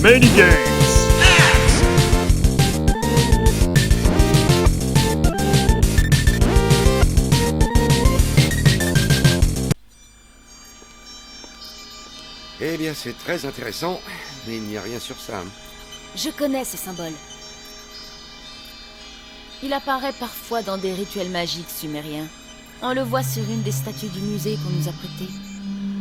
Minigames. Eh bien, c'est très intéressant, mais il n'y a rien sur ça. Je connais ce symbole. Il apparaît parfois dans des rituels magiques sumériens. On le voit sur une des statues du musée qu'on nous a prêté.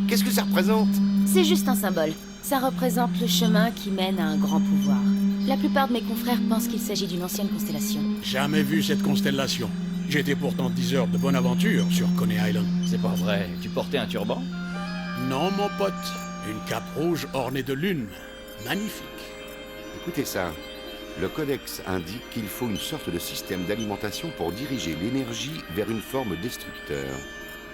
Qu'est-ce que ça représente? C'est juste un symbole. Ça représente le chemin qui mène à un grand pouvoir. La plupart de mes confrères pensent qu'il s'agit d'une ancienne constellation. Jamais vu cette constellation. J'étais pourtant 10 heures de bonne aventure sur Coney Island. C'est pas vrai, tu portais un turban? Non, mon pote. Une cape rouge ornée de lune. Magnifique. Écoutez ça. Le codex indique qu'il faut une sorte de système d'alimentation pour diriger l'énergie vers une forme destructeur.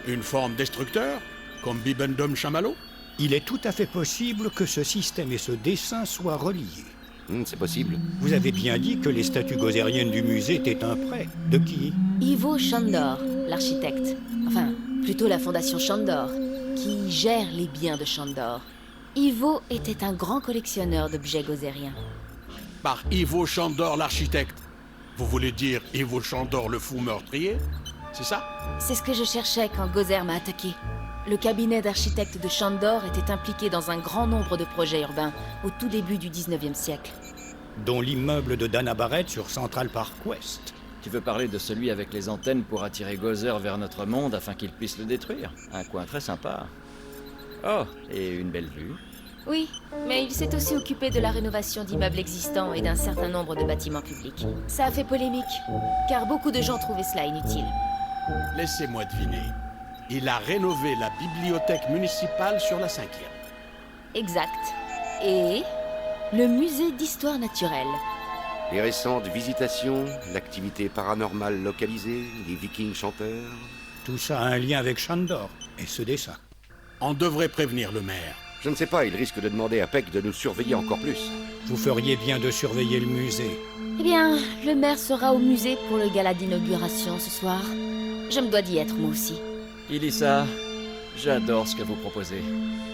Une forme destructeur? Comme Bibendum Chamallow? Il est tout à fait possible que ce système et ce dessin soient reliés. C'est possible. Vous avez bien dit que les statues gozériennes du musée étaient un prêt. De qui? Ivo Shandor, l'architecte. Enfin, plutôt la fondation Shandor, qui gère les biens de Shandor. Ivo était un grand collectionneur d'objets gozériens. Par Ivo Shandor l'architecte. Vous voulez dire Ivo Shandor le fou meurtrier? C'est ça? C'est ce que je cherchais quand Gozer m'a attaqué. Le cabinet d'architectes de Shandor était impliqué dans un grand nombre de projets urbains au tout début du 19e siècle. Dont l'immeuble de Dana Barrett sur Central Park West. Tu veux parler de celui avec les antennes pour attirer Gozer vers notre monde afin qu'il puisse le détruire? Un coin très sympa. Oh, et une belle vue. Oui, mais il s'est aussi occupé de la rénovation d'immeubles existants et d'un certain nombre de bâtiments publics. Ça a fait polémique, car beaucoup de gens trouvaient cela inutile. Laissez-moi deviner. Il a rénové la bibliothèque municipale sur la 5e. Exact. Et le musée d'histoire naturelle. Les récentes visitations, l'activité paranormale localisée, les vikings chanteurs... Tout ça a un lien avec Shandor et ce dessin. On devrait prévenir le maire. Je ne sais pas, il risque de demander à Peck de nous surveiller encore plus. Vous feriez bien de surveiller le musée. Eh bien, le maire sera au musée pour le gala d'inauguration ce soir. Je me dois d'y être moi aussi. Ilissa, j'adore ce que vous proposez.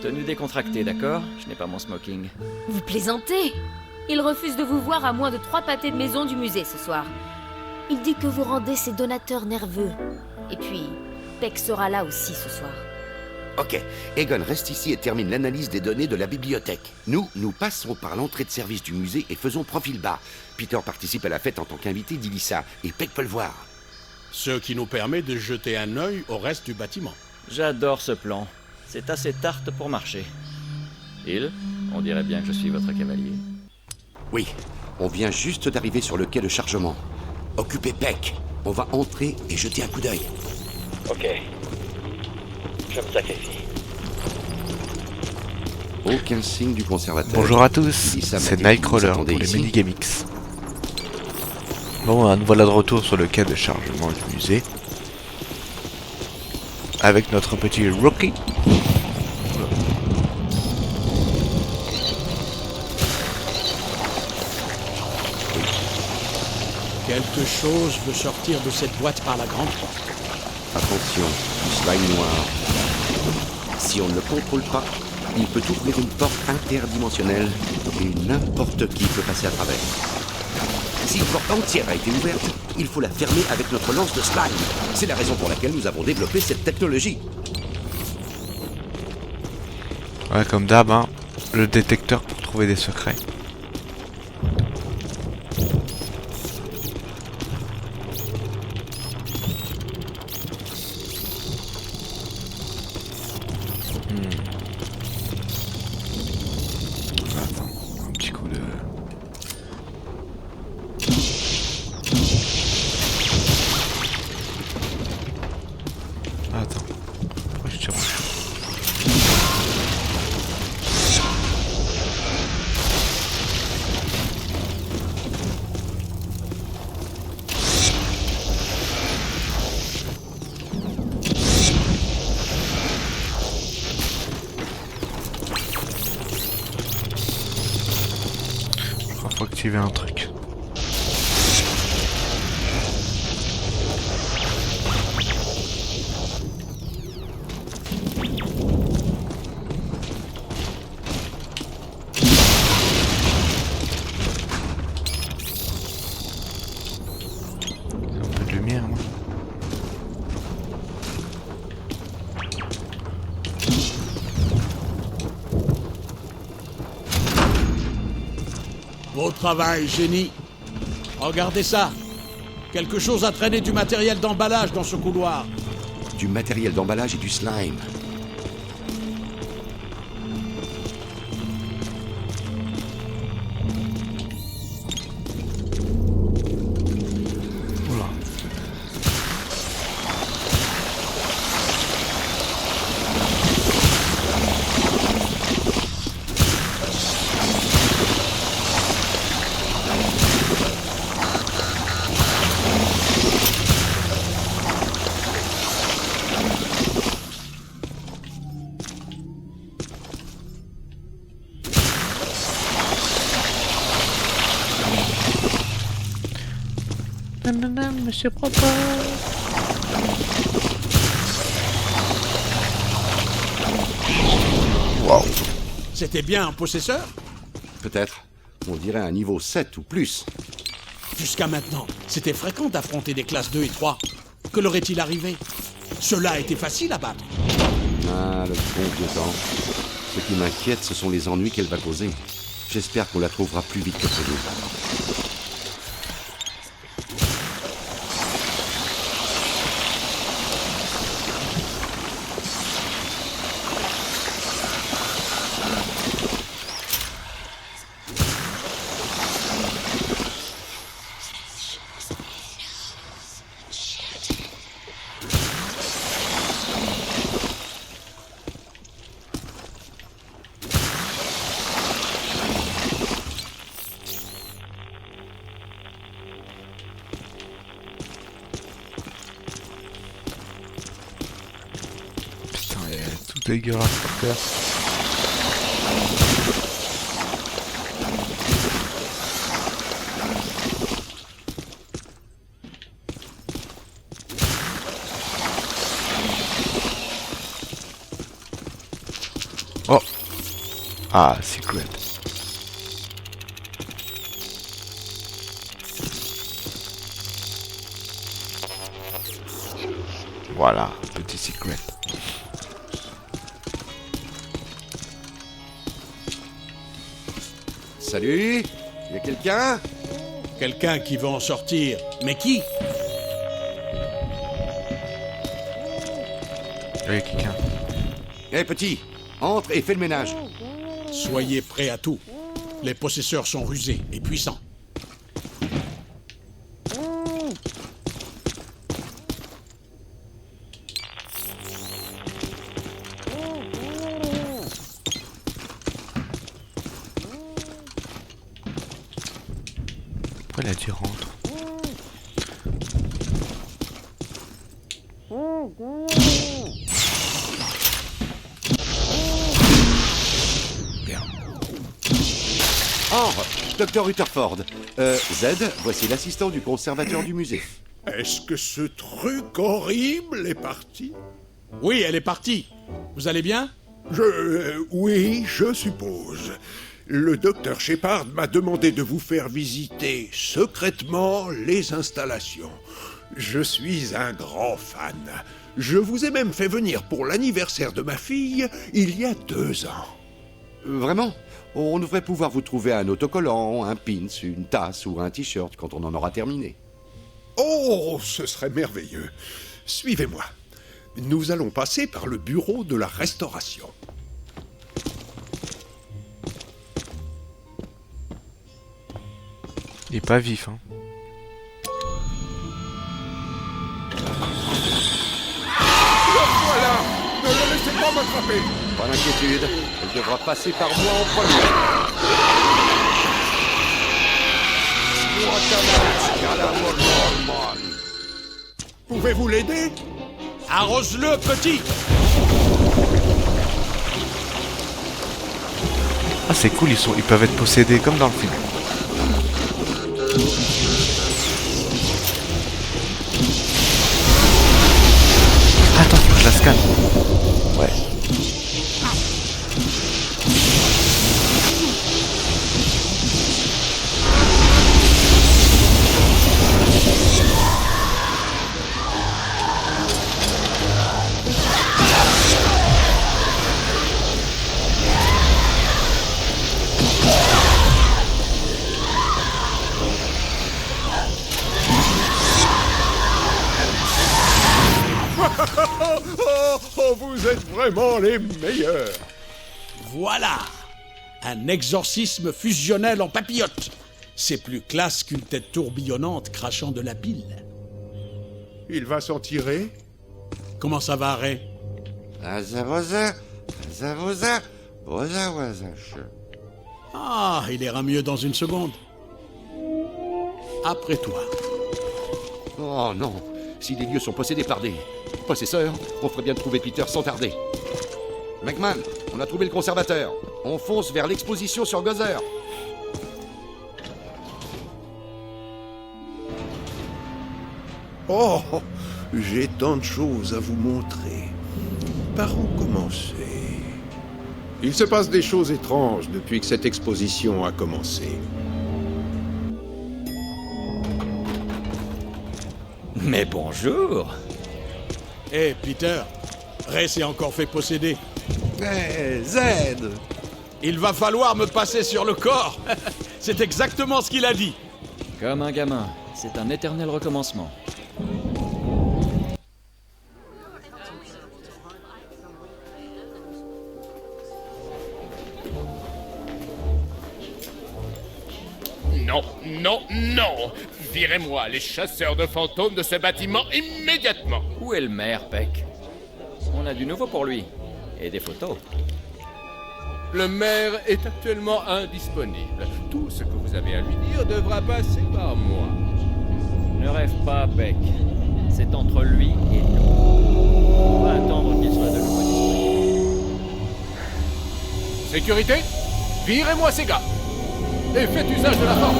Tenue décontractée, d'accord? Je n'ai pas mon smoking. Vous plaisantez? Il refuse de vous voir à moins de 3 pâtés de maison du musée ce soir. Il dit que vous rendez ses donateurs nerveux. Et puis, Peck sera là aussi ce soir. Ok, Egon reste ici et termine l'analyse des données de la bibliothèque. Nous passons par l'entrée de service du musée et faisons profil bas. Peter participe à la fête en tant qu'invité d'Ilissa, et Peck peut le voir. Ce qui nous permet de jeter un œil au reste du bâtiment. J'adore ce plan. C'est assez tarte pour marcher. Il, on dirait bien que je suis votre cavalier. Oui, on vient juste d'arriver sur le quai de chargement. Occupez Peck. On va entrer et jeter un coup d'œil. Ok. Je me sacrifie. Aucun signe du conservateur. Bonjour à tous, Ilissa m'a c'est dit que vous Nightcrawler pour attendez les ici. Minigamix. Bon, nous voilà de retour sur le quai de chargement du musée. Avec notre petit Rookie. Quelque chose veut sortir de cette boîte par la grande porte. Attention, slime noir. Si on ne le contrôle pas, il peut ouvrir une porte interdimensionnelle et n'importe qui peut passer à travers. Si une porte entière a été ouverte, il faut la fermer avec notre lance de slime. C'est la raison pour laquelle nous avons développé cette technologie. Ouais, comme d'hab, hein, le détecteur pour trouver des secrets. Attends, un petit coup de... Attends, pourquoi je tire? Faut activer un truc. Beau travail, génie. Regardez ça. Quelque chose a traîné du matériel d'emballage dans ce couloir. Du matériel d'emballage et du slime. Oula. Nanana, monsieur Propre. Wow. C'était bien un possesseur? Peut-être. On dirait un niveau 7 ou plus. Jusqu'à maintenant, c'était fréquent d'affronter des classes 2 et 3. Que leur est-il arrivé? Cela a été facile à battre. Ah, le bon vieux temps. Ce qui m'inquiète, ce sont les ennuis qu'elle va causer. J'espère qu'on la trouvera plus vite que prévu. Putain, elle est tout dégueulasse par terre. Oh. Ah, secret. Voilà, petit secret. Salut? Y a quelqu'un? Quelqu'un qui veut en sortir. Mais qui? Il y a quelqu'un. Hé petit, entre et fais le ménage. Soyez prêts à tout. Les possesseurs sont rusés et puissants. Pourquoi il a dit rentre? Entre, Dr. Rutherford. Z, voici l'assistant du conservateur du musée. Est-ce que ce truc horrible est parti? Oui, elle est partie. Vous allez bien? Oui, je suppose. Le docteur Shepard m'a demandé de vous faire visiter secrètement les installations. Je suis un grand fan. Je vous ai même fait venir pour l'anniversaire de ma fille il y a 2 ans. Vraiment? On devrait pouvoir vous trouver un autocollant, un pins, une tasse ou un t-shirt quand on en aura terminé. Oh, ce serait merveilleux. Suivez-moi. Nous allons passer par le bureau de la restauration. Il est pas vif, hein. Voilà! Ne le laissez pas m'attraper! Pas d'inquiétude, elle devra passer par moi en premier. Pouvez-vous l'aider? Arrose-le, petit! Ah, c'est cool, ils peuvent être possédés comme dans le film. Attends, faut que je la scanne. Ouais. Oh, vous êtes vraiment les meilleurs. Voilà. Un exorcisme fusionnel en papillote. C'est plus classe qu'une tête tourbillonnante crachant de la bile. Il va s'en tirer? Comment ça va, Ray? Ah, il ira mieux dans une seconde. Après toi. Oh non, si les lieux sont possédés par des possesseurs, on ferait bien de trouver Peter sans tarder. McMahon, on a trouvé le conservateur. On fonce vers l'exposition sur Gozer. Oh, j'ai tant de choses à vous montrer. Par où commencer? Il se passe des choses étranges depuis que cette exposition a commencé. Mais bonjour. Hé, Peter, Ray s'est encore fait posséder. Zed! Il va falloir me passer sur le corps. C'est exactement ce qu'il a dit. Comme un gamin, c'est un éternel recommencement. Non, non, non! Virez-moi les chasseurs de fantômes de ce bâtiment immédiatement! Où est le maire, Peck? On a du nouveau pour lui. Et des photos. Le maire est actuellement indisponible. Tout ce que vous avez à lui dire devra passer par moi. Ne rêve pas, Peck. C'est entre lui et nous. On va attendre qu'il soit de nouveau disponible. Sécurité, virez-moi ces gars! Et faites usage de la force!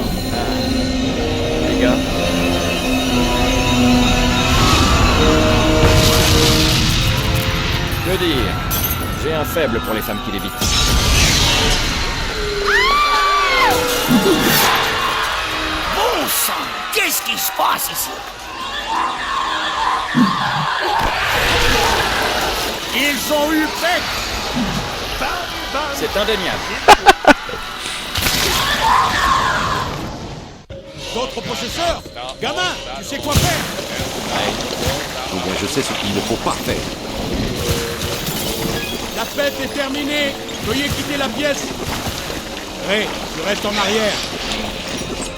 Les gars. Que dire? J'ai un faible pour les femmes qui l'évitent. Bon sang! Qu'est-ce qui se passe ici? Ils ont eu Peck. C'est indéniable. D'autres possesseurs? Gamin, tu sais quoi faire? Eh bien, je sais ce qu'il ne faut pas faire. La fête est terminée. Veuillez quitter la pièce. Ray, tu restes en arrière.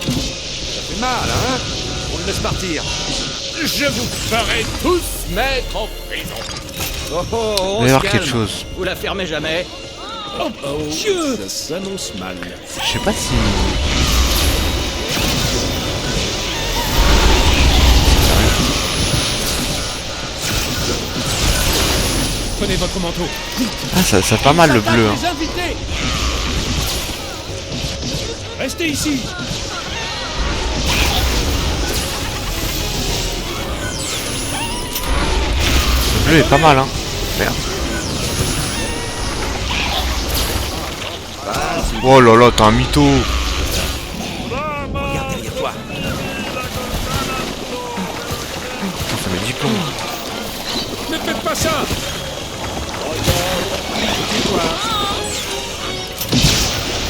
Ça fait mal, hein? On le laisse partir. Je vous ferai tous mettre en prison! Oh oh, Il on va y se avoir calme. quelque chose. Vous la fermez jamais. Dieu! Ça s'annonce mal. Je sais pas si... Prenez votre manteau. Ah, ça fait pas mal le bleu. Hein. Les invités. Restez ici. Le bleu est pas mal, hein. Merde. Oh là là, t'es un mytho. Regarde derrière toi. Putain, ça met 10 plombs. Ne faites pas ça!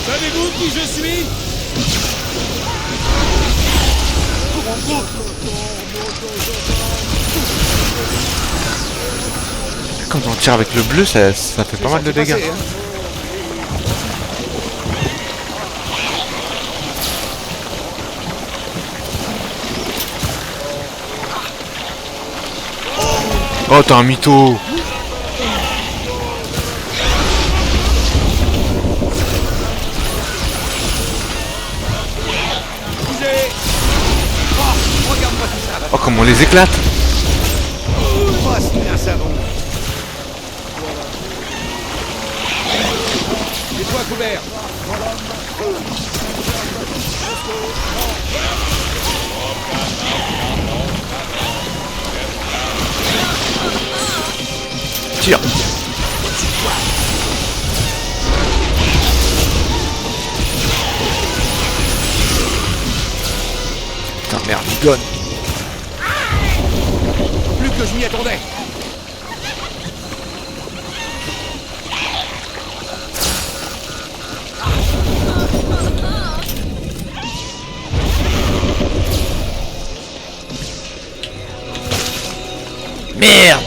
Savez-vous qui je suis? Quand on tire avec le bleu, ça fait pas mal de dégâts. Passer, hein. Oh, t'es un mytho. Oh, comment on les éclate. Oh, c'est un savon. Les toits couverts. Tire. Putain, merde, il donne. Plus que je m'y attendais. Merde.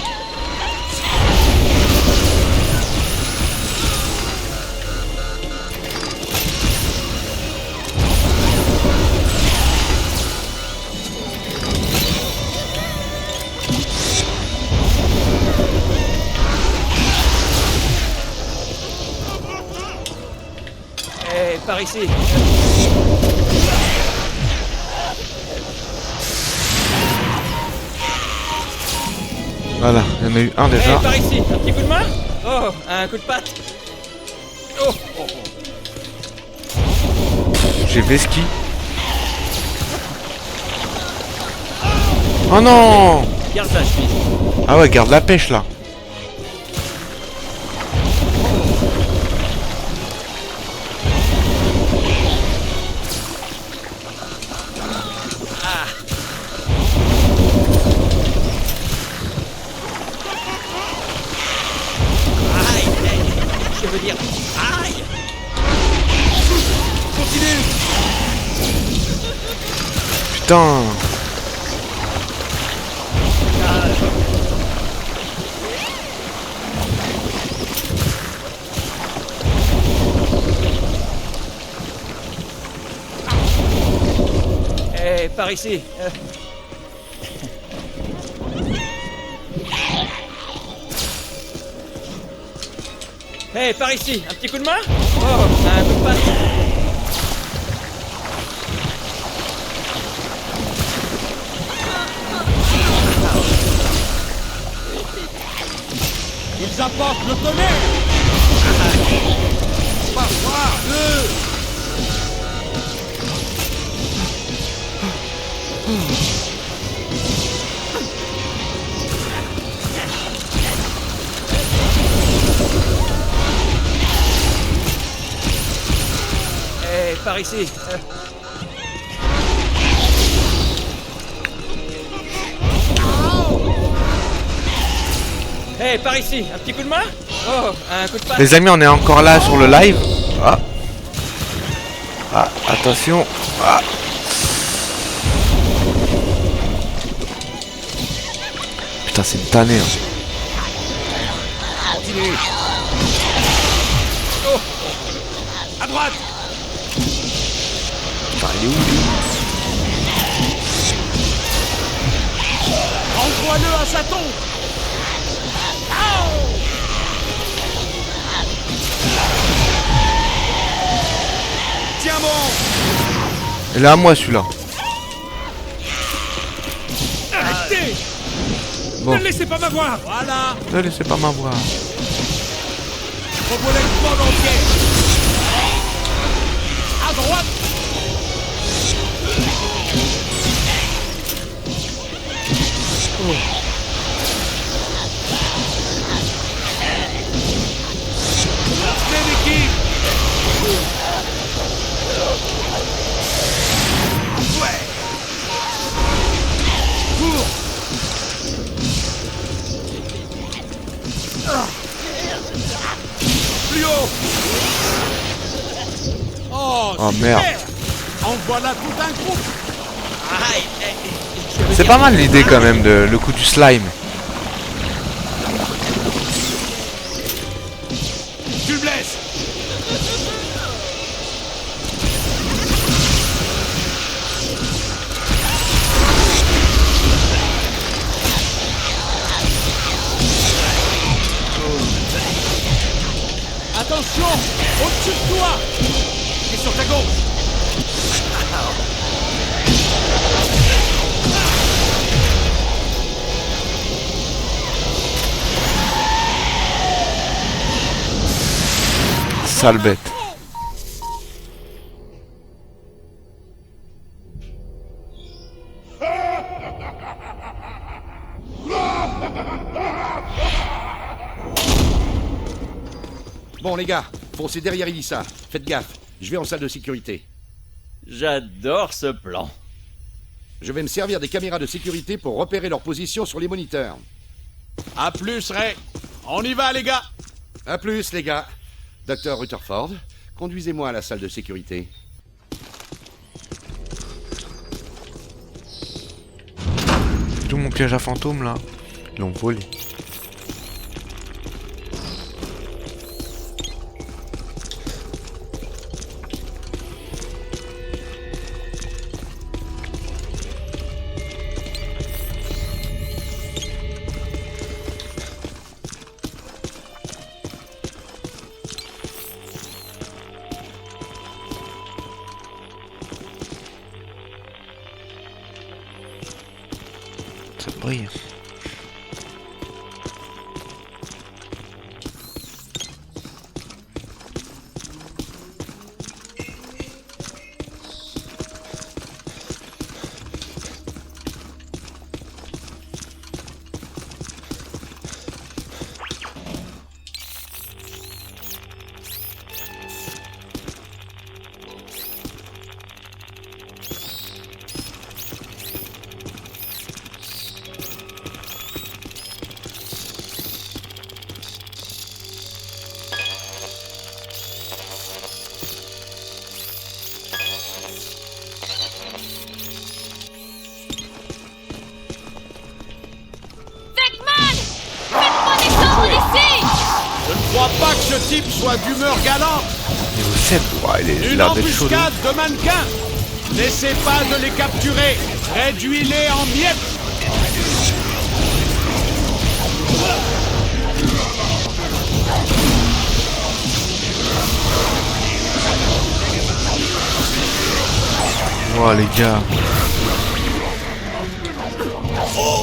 par ici. Voilà, il y en a eu un déjà. Par ici, un petit coup de main. Oh, un coup de patte. Oh, oh, oh. J'ai Veski. Oh non! Garde la chemise. Ah ouais, garde la pêche là. Je veux dire, aïe! Continue! Putain! Par ici. Par ici, un petit coup de main. Oh, un coup de patte. Ils apportent le tonnerre. Parfois-le. Par ici. Par ici, un petit coup de main. Oh, un coup de patte. Les amis, on est encore là sur le live. Ah, attention. Ah. Putain, c'est une tannée. Hein. Continue. Oh. À droite. Putain, il est où lui? Envoie-le à sa tombe. Tiens bon. Il est à moi celui-là. Arrêtez. Bon, Ne laissez pas m'avoir. Voilà. ne laissez pas m'avoir. Revolez le monde entier. À droite. C'est l'équipe. Ouais. Cours. Plus haut. Oh, Oh, super. merde. En voilà tout un groupe. Aïe, C'est pas mal l'idée quand même de le coup du slime. Tu le blesses. Attention, au-dessus de toi. Et sur ta gauche. Sale bête. Bon les gars, foncez derrière Elissa. Faites gaffe, je vais en salle de sécurité. j'adore ce plan. Je vais me servir des caméras de sécurité pour repérer leur position sur les moniteurs. À plus, Ray. On y va, les gars. A plus les gars. Docteur Rutherford, conduisez-moi à la salle de sécurité. Tout mon piège à fantôme là. Ils l'ont volé. ce bruit. Je ne crois pas que ce type soit d'humeur galante. Niveau 7, ouais, il a Une l'air d'être chaud. embuscade de mannequins. N'essaie pas de les capturer. Réduis-les en miettes. Wow, les gars.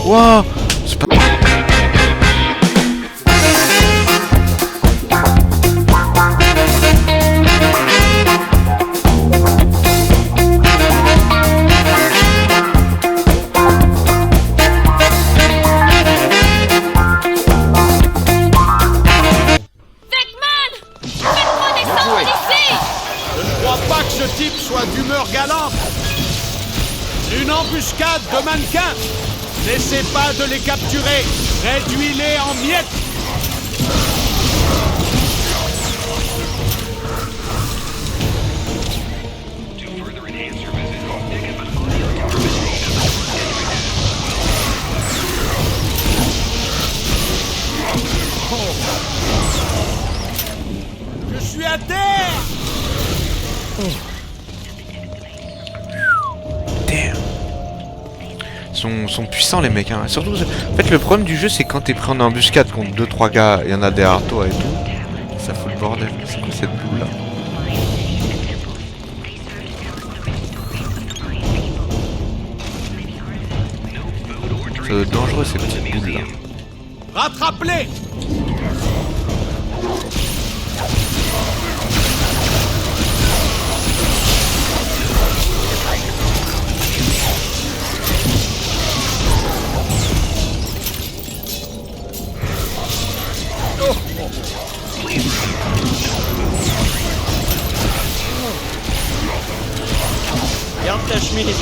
Wow, c'est pas... Je ne crois pas que ce type soit d'humeur galante. Une embuscade de mannequins. N'essaie pas de les capturer. Réduis-les en miettes. Je suis à terre. Damn. Ils sont puissants les mecs, hein. Surtout, en fait, le problème du jeu, c'est quand t'es pris en embuscade contre 2-3 gars, il y en a derrière toi et tout. Ça fout le bordel. C'est quoi cette boule là? Ça doit être dangereux ces petites boules là. Rattrape-les. Garde ta chemise.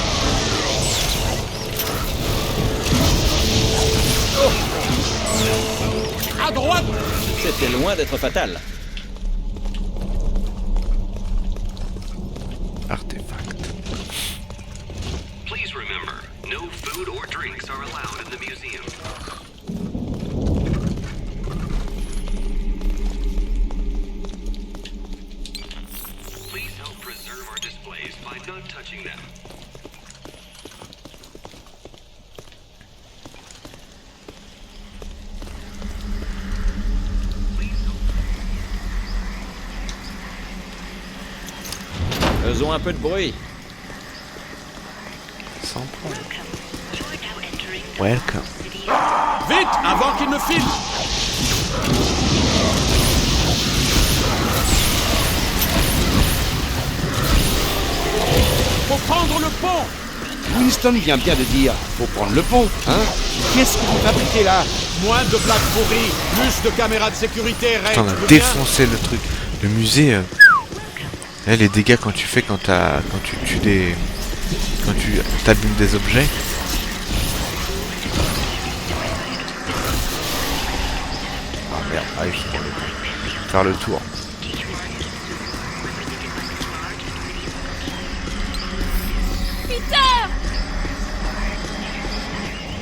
À droite. C'était loin d'être fatal. Artefact. Please remember, no food or drinks are allowed in the museum. Please help preserve our displays by not touching them. Faisons un peu de bruit. Sans problème. Welcome. Vite, avant qu'il ne file. Faut prendre le pont. Winston vient bien de dire, faut prendre le pont, hein? Qu'est-ce que vous fabriquez là? Moins de plaques pourries, plus de caméras de sécurité, Ray. Putain, on tu a veux bien? défoncé le truc. Le musée... les dégâts quand tu fais quand tu tues des... Quand tu t'abîmes des objets. Ah merde, ah, il faut faire le tour. Peter!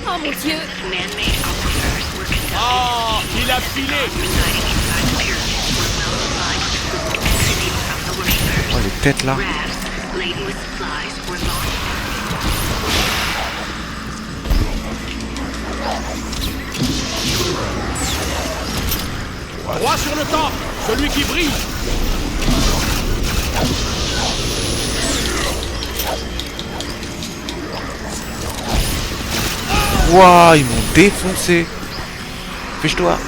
Oh mon Dieu! Oh, il a filé. Oh, les têtes là. Droit sur le temple, celui qui brille. Wouah, ils m'ont défoncé. Fiche-toi.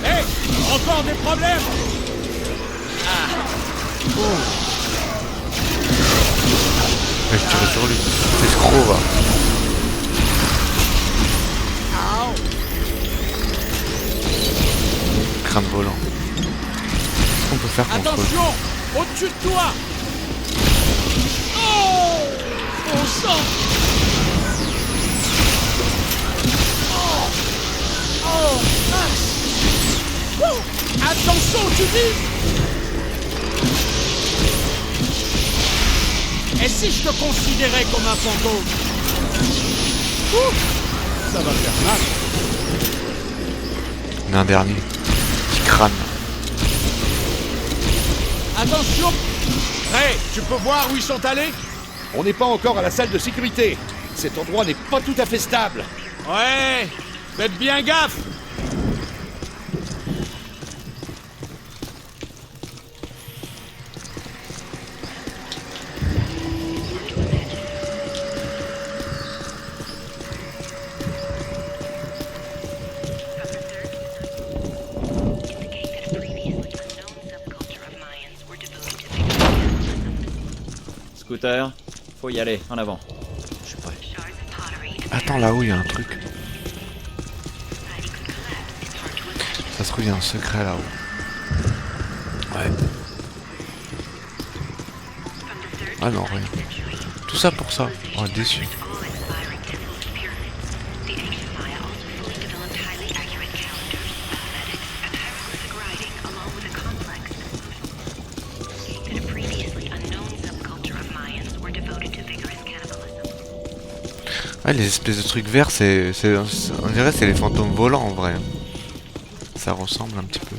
Hé, encore des problèmes? Je tire sur lui. C'est escroc, va. Crâne volant. Qu'est-ce qu'on peut faire contre eux? Attention! Au-dessus de toi! Oh! Bon sang! Oh! Mince! Oh! Attention, tu dis! Et si je te considérais comme un fantôme? Ouh! Ça va faire mal. Il y en a un dernier. Petit crâne. Attention! Ray, tu peux voir où ils sont allés? On n'est pas encore à la salle de sécurité. Cet endroit n'est pas tout à fait stable. Ouais! Faites bien gaffe! Scooter, faut y aller, en avant. Je suis prêt. Attends, là-haut, il y a un truc. Ça se trouve, il y a un secret là-haut. Ouais. Ah non, rien. Tout ça pour ça. Oh, déçu. Ouais, les espèces de trucs verts, on dirait c'est les fantômes volants en vrai. Ça ressemble un petit peu.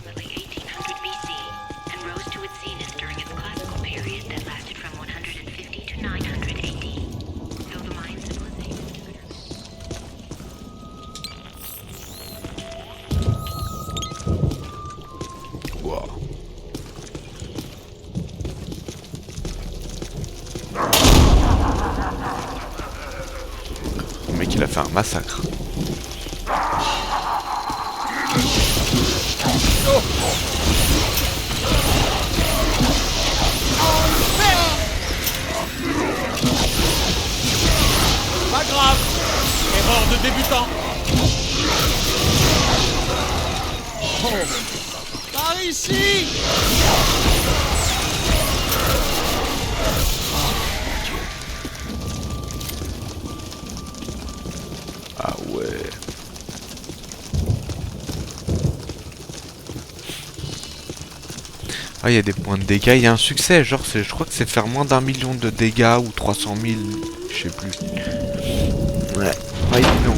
Wow. Le mec il a fait un massacre. Pas grave, erreur de débutant. Oh. Par ici. Ah ouais. Ah, il y a des points de dégâts, il y a un succès, genre je crois que c'est faire moins d'1 million de dégâts ou 300 000, je sais plus. Ouais, pas évident.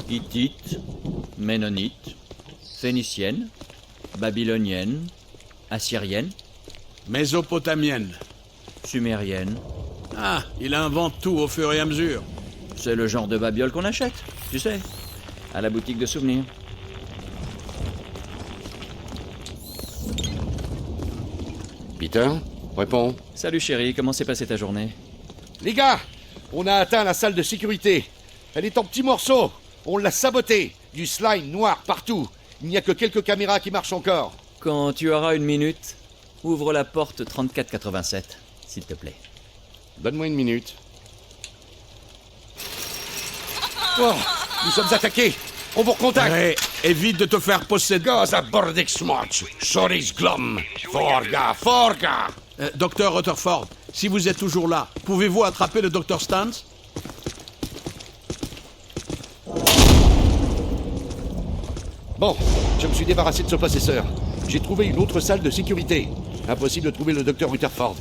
Hittite, ménonite, phénicienne, babylonienne, assyrienne, Mésopotamienne. sumérienne. Ah, il invente tout au fur et à mesure. C'est le genre de babiole qu'on achète, tu sais, à la boutique de souvenirs. Peter, réponds. Salut chérie, comment s'est passée ta journée? Les gars, on a atteint la salle de sécurité. Elle est en petits morceaux. On l'a sabotée. Du slime noir partout. Il n'y a que quelques caméras qui marchent encore. Quand tu auras une minute, ouvre la porte 3487, s'il te plaît. Donne-moi une minute. Oh, nous sommes attaqués. On vous recontacte. Ray, évite de te faire posséder. Gaza Bordexmarch. Soris Glom. Forga, Forga. Docteur Rutherford, si vous êtes toujours là, pouvez-vous attraper le Dr. Stantz? Bon, je me suis débarrassé de ce possesseur. J'ai trouvé une autre salle de sécurité. Impossible de trouver le docteur Rutherford.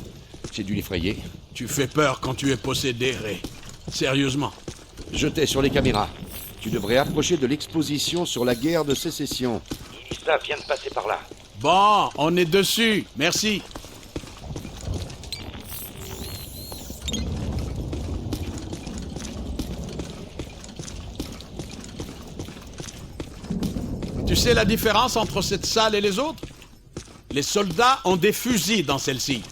J'ai dû l'effrayer. Tu fais peur quand tu es possédé, Ray. Sérieusement. Je t'ai sur les caméras. Tu devrais approcher de l'exposition sur la guerre de sécession. Ça vient de passer par là. Bon, on est dessus. Merci. Tu sais la différence entre cette salle et les autres? Les soldats ont des fusils dans celle-ci.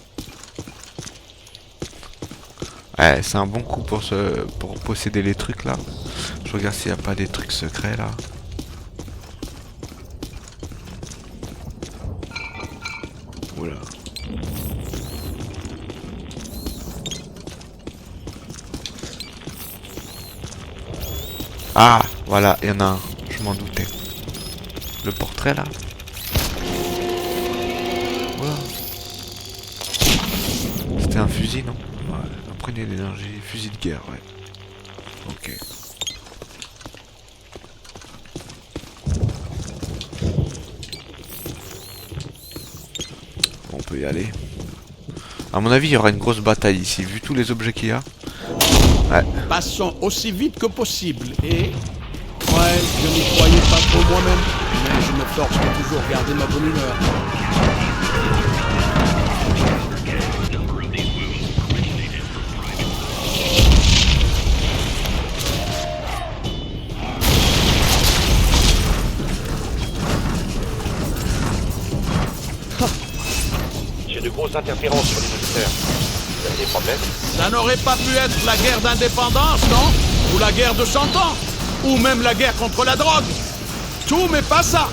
Ouais, c'est un bon coup pour posséder les trucs là. Je regarde s'il n'y a pas des trucs secrets là. Oula. Ah, voilà, il y en a un. Je m'en doutais. Le portrait là. Voilà. C'était un fusil, non? Ouais, imprégnée d'énergie, fusil de guerre, ouais. Ok. On peut y aller. À mon avis, il y aura une grosse bataille ici, vu tous les objets qu'il y a. Ouais. Passons aussi vite que possible et... Ouais, je n'y croyais pas trop moi-même, mais je me force de toujours garder ma bonne humeur. J'ai de grosses interférences sur les moniteurs. Vous avez des problèmes? Ça n'aurait pas pu être la guerre d'indépendance, non? Ou la guerre de 100 ans? Ou même la guerre contre la drogue? Tout mais pas ça!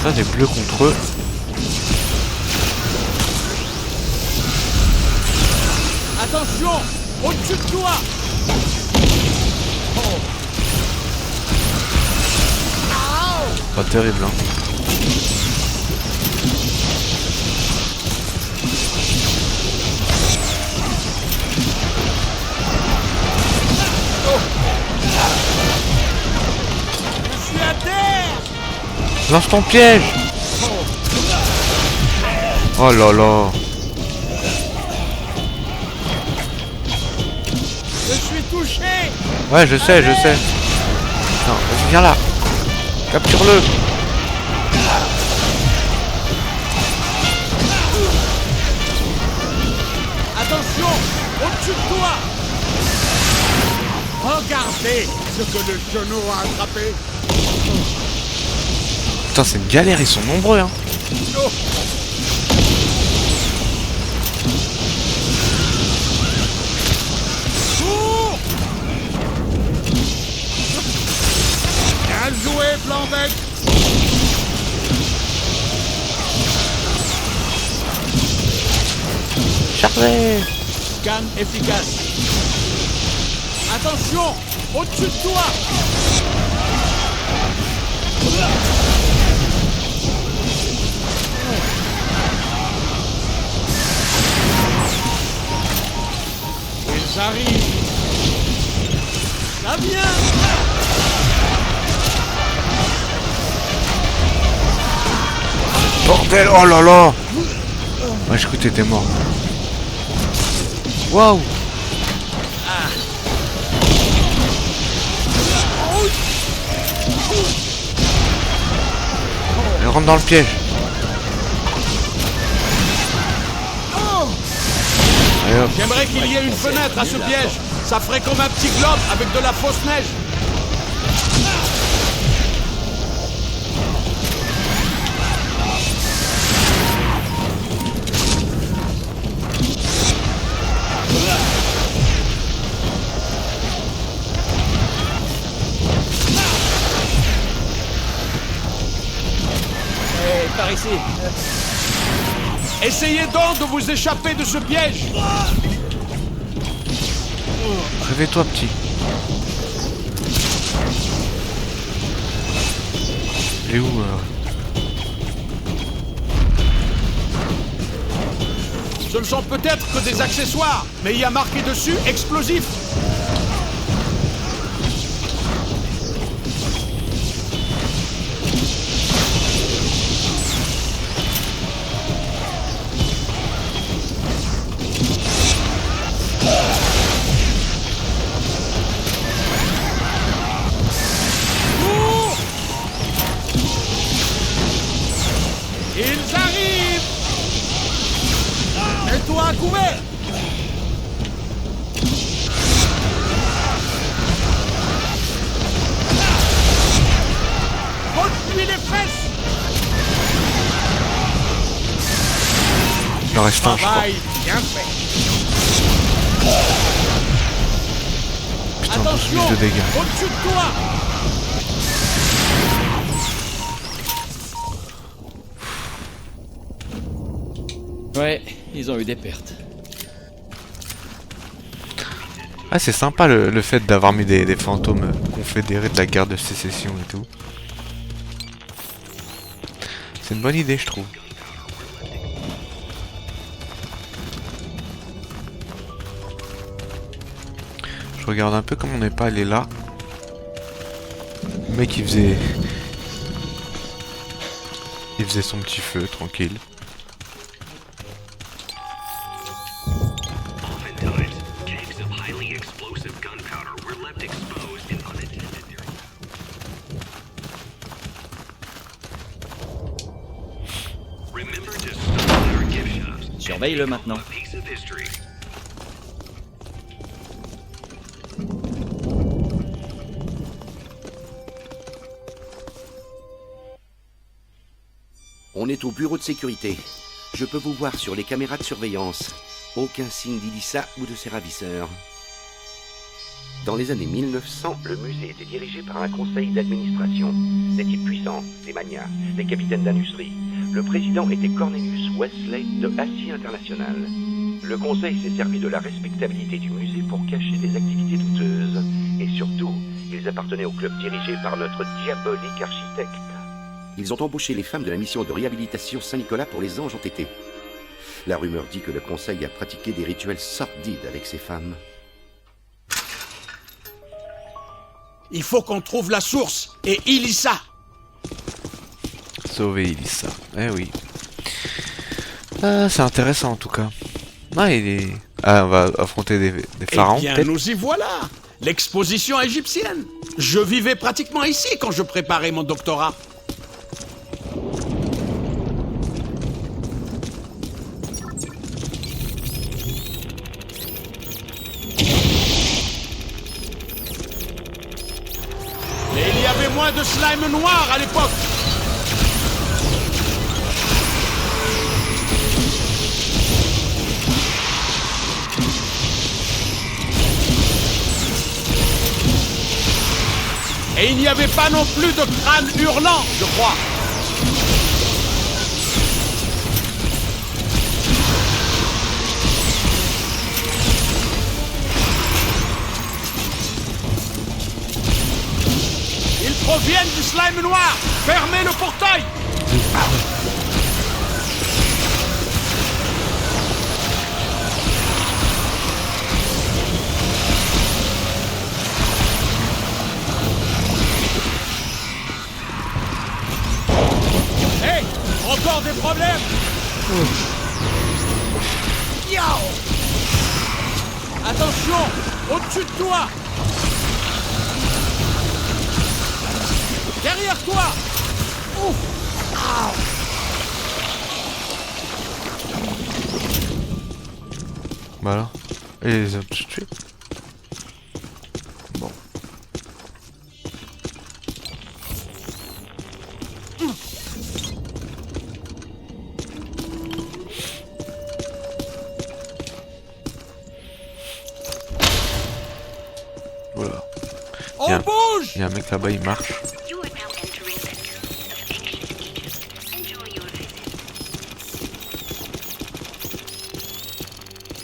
Ça, des bleus contre eux. Attention! Au-dessus de toi! Pas terrible, hein. Je suis à terre! Lance ton piège! Oh là là! Je suis touché! Ouais, je sais, je sais. Non, vas-y, viens là! Capture-le! Attention! Au-dessus de toi! Regardez ce que le genou a attrapé! Putain, c'est une galère, ils sont nombreux, hein! Oh. Cours! Bien joué, Blanc-Bec! Chargez! Scan efficace. Attention! Au-dessus de toi! Ils arrivent! Ça vient! Bordel! Oh là là! Ouais, je crois que t'étais mort. Waouh! Elle rentre dans le piège. Allez, hop. J'aimerais qu'il y ait une fenêtre à ce piège. Ça ferait comme un petit globe avec de la fausse neige. Par ici. Essayez donc de vous échapper de ce piège. Réveille-toi, petit. Il est où Ce ne sont peut-être que des accessoires, mais il y a marqué dessus explosif. Ils arrivent! Mets-toi à couvert! Il en reste un, je crois. Travail bien fait. Putain, 12 Attention, 000 de dégâts. au-dessus de toi. Ouais, ils ont eu des pertes. Ah, c'est sympa le fait d'avoir mis des fantômes confédérés de la guerre de sécession et tout. C'est une bonne idée, je trouve. Je regarde un peu comme on n'est pas allé là. Le mec il faisait son petit feu tranquille. Oftentimes, kegs of highly explosive gunpowder were left exposed in unintended areas. Remember to stop our gift shops. Surveille-le maintenant. A piece of history. On est au bureau de sécurité. Je peux vous voir sur les caméras de surveillance. Aucun signe d'Ilissa ou de ses ravisseurs. Dans les années 1900, le musée était dirigé par un conseil d'administration. Des types puissants, des magnats, des capitaines d'industrie. Le président était Cornelius Wesley de Acier International. Le conseil s'est servi de la respectabilité du musée pour cacher des activités douteuses. Et surtout, ils appartenaient au club dirigé par notre diabolique architecte. Ils ont embauché les femmes de la mission de réhabilitation Saint-Nicolas pour les anges entêtés. La rumeur dit que le conseil a pratiqué des rituels sordides avec ces femmes. Il faut qu'on trouve la source et Ilissa. Sauver Ilissa. Eh oui. Ah, c'est intéressant en tout cas. Ah, on va affronter des pharaons. Eh bien, peut-être. nous y voilà. L'exposition égyptienne. Je vivais pratiquement ici quand je préparais mon doctorat. Et il y avait moins de slime noir à l'époque. Et il n'y avait pas non plus de crâne hurlant, je crois. Ils proviennent du slime noir. Fermez le portail. Hey, encore des problèmes. Yo. Attention, au-dessus de toi. Derrière toi. Ouf. Voilà. Et les autres tués. Bon. Voilà. On bouge. Il y a un mec là-bas, il marche.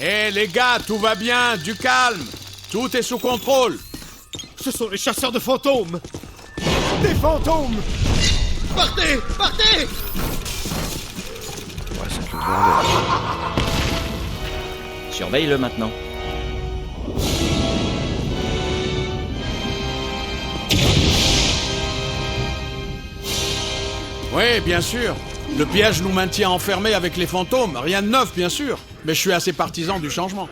Hé les gars, tout va bien, du calme. Tout est sous contrôle. Ce sont les chasseurs de fantômes. Des fantômes! Partez! Partez! Ouais, c'est le bordel. Surveille-le maintenant. Oui, bien sûr. Le piège nous maintient enfermés avec les fantômes. Rien de neuf, bien sûr. Mais je suis assez partisan du changement.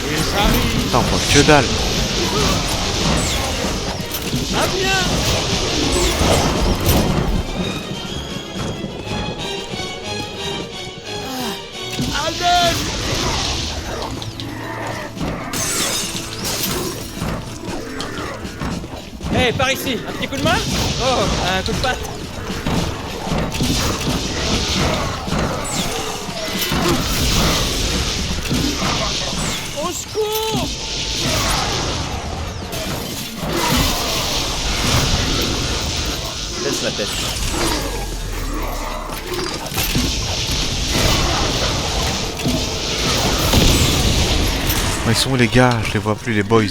Ils arrivent. Putain, on voit que dalle. Ah bien. Alden! Hé, par ici, un petit coup de main? Oh, un coup de patte? Au secours! Laisse la tête. Ils sont où les gars? Je les vois plus, les boys.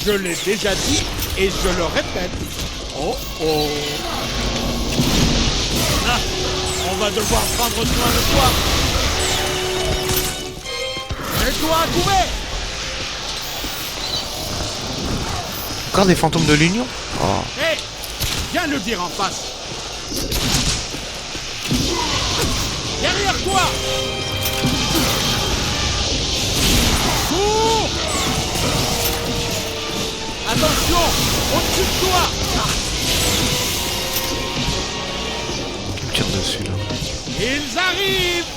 Je l'ai déjà dit et je le répète. Oh oh. Ah, on va devoir prendre soin de toi. Mets-toi à couvert. Encore des fantômes de l'Union? Oh. Hé, viens le dire en face. Derrière toi. Cours. Attention, au-dessus de toi. Qui me tire dessus là? Ils arrivent.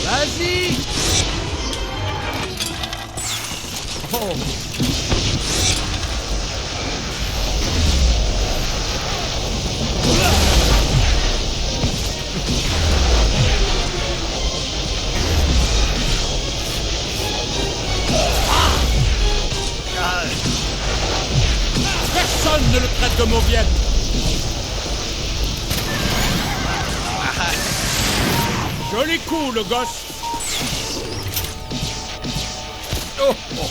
Vas-y. Oh. Personne ne le traite de mauviette. Joli coup, le gosse. Oh, oh, oh.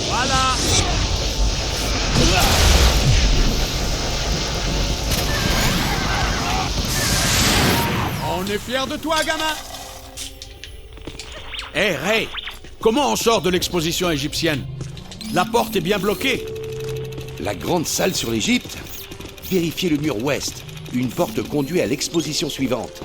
Voilà. On est fiers de toi, gamin. Hé, Ray, comment on sort de l'exposition égyptienne? La porte est bien bloquée. La grande salle sur l'Égypte? Vérifiez le mur ouest. Une porte conduit à l'exposition suivante.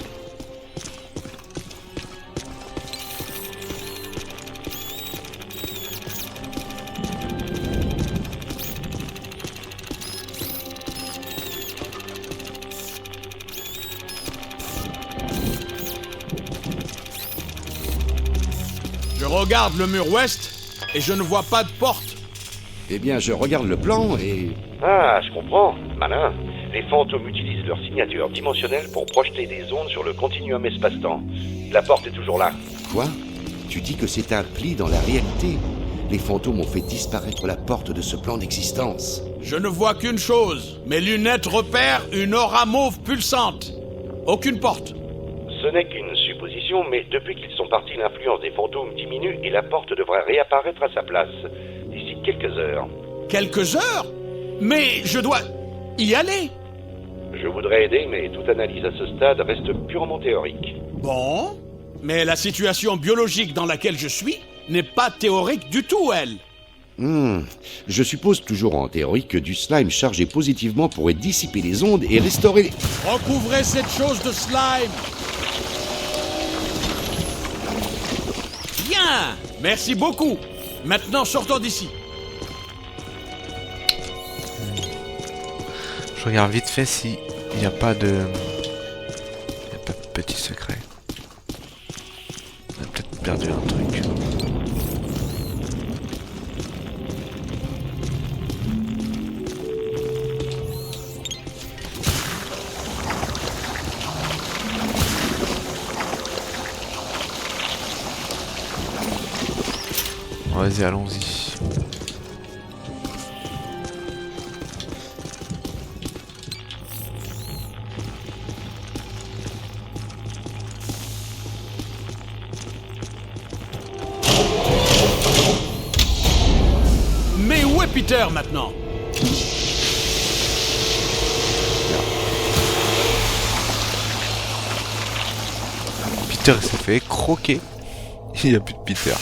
Je regarde le mur ouest et je ne vois pas de porte. Eh bien, je regarde le plan et... Ah, je comprends. Malin. Les fantômes utilisent leur signature dimensionnelle pour projeter des ondes sur le continuum espace-temps. La porte est toujours là. Quoi? Tu dis que c'est un pli dans la réalité? Les fantômes ont fait disparaître la porte de ce plan d'existence. Je ne vois qu'une chose. Mes lunettes repèrent une aura mauve pulsante. Aucune porte. Ce n'est qu'une supposition, mais depuis qu'ils sont partis, l'influence des fantômes diminue et la porte devrait réapparaître à sa place d'ici quelques heures. Quelques heures? Mais je dois y aller. Je voudrais aider, mais toute analyse à ce stade reste purement théorique. Bon, mais la situation biologique dans laquelle je suis n'est pas théorique du tout, elle. Je suppose toujours en théorie que du slime chargé positivement pourrait dissiper les ondes et restaurer... Recouvrez cette chose de slime. Bien, merci beaucoup. Maintenant, sortons d'ici. Je regarde vite fait si il n'y a pas de... Il n'y a pas de petit secret. On a peut-être perdu un truc. Vas-y, allons-y. Mais où est Peter maintenant? Peter s'est fait croquer. Il n'y a plus de Peter.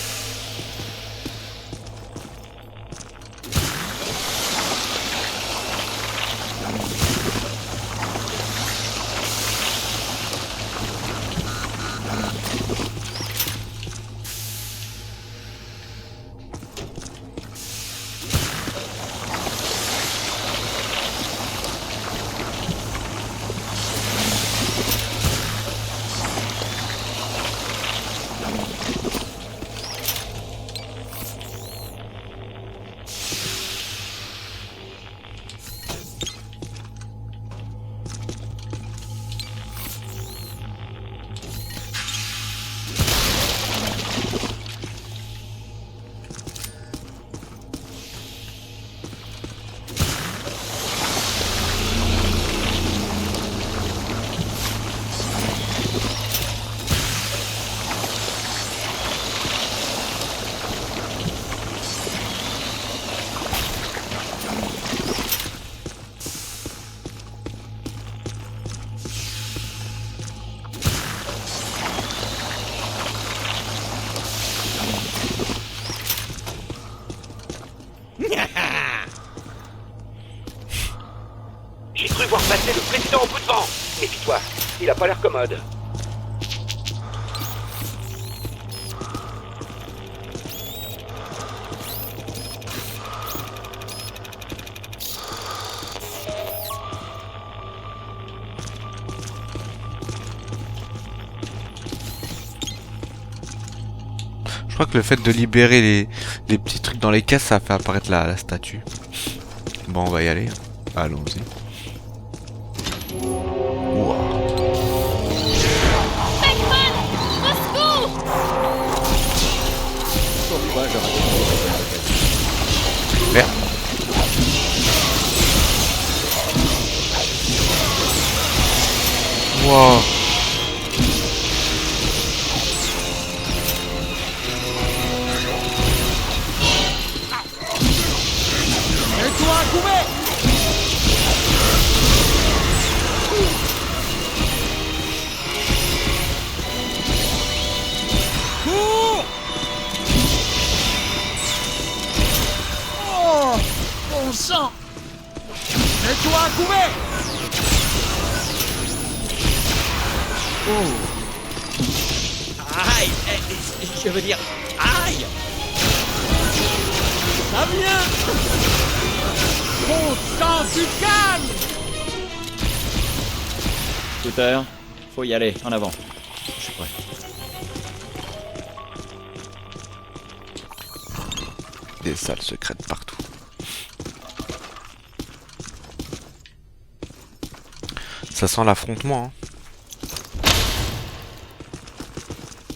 Attention au coup de vent. Méfie-toi, il a pas l'air commode. Je crois que le fait de libérer les petits trucs dans les caisses, ça fait apparaître la statue. Bon, on va y aller. Allons-y. Wow. Pac-Man, au secours! Pourquoi j'aurais pu Merde. Wow. Mets-toi à couvert! Cours! Oh! Bon sang! Mets-toi à couvert! Aïe! Je veux dire, aïe! Ça vient! Bon sang, du calme! Scooter, faut y aller, en avant. Je suis prêt. Des salles secrètes partout. Ça sent l'affrontement, hein.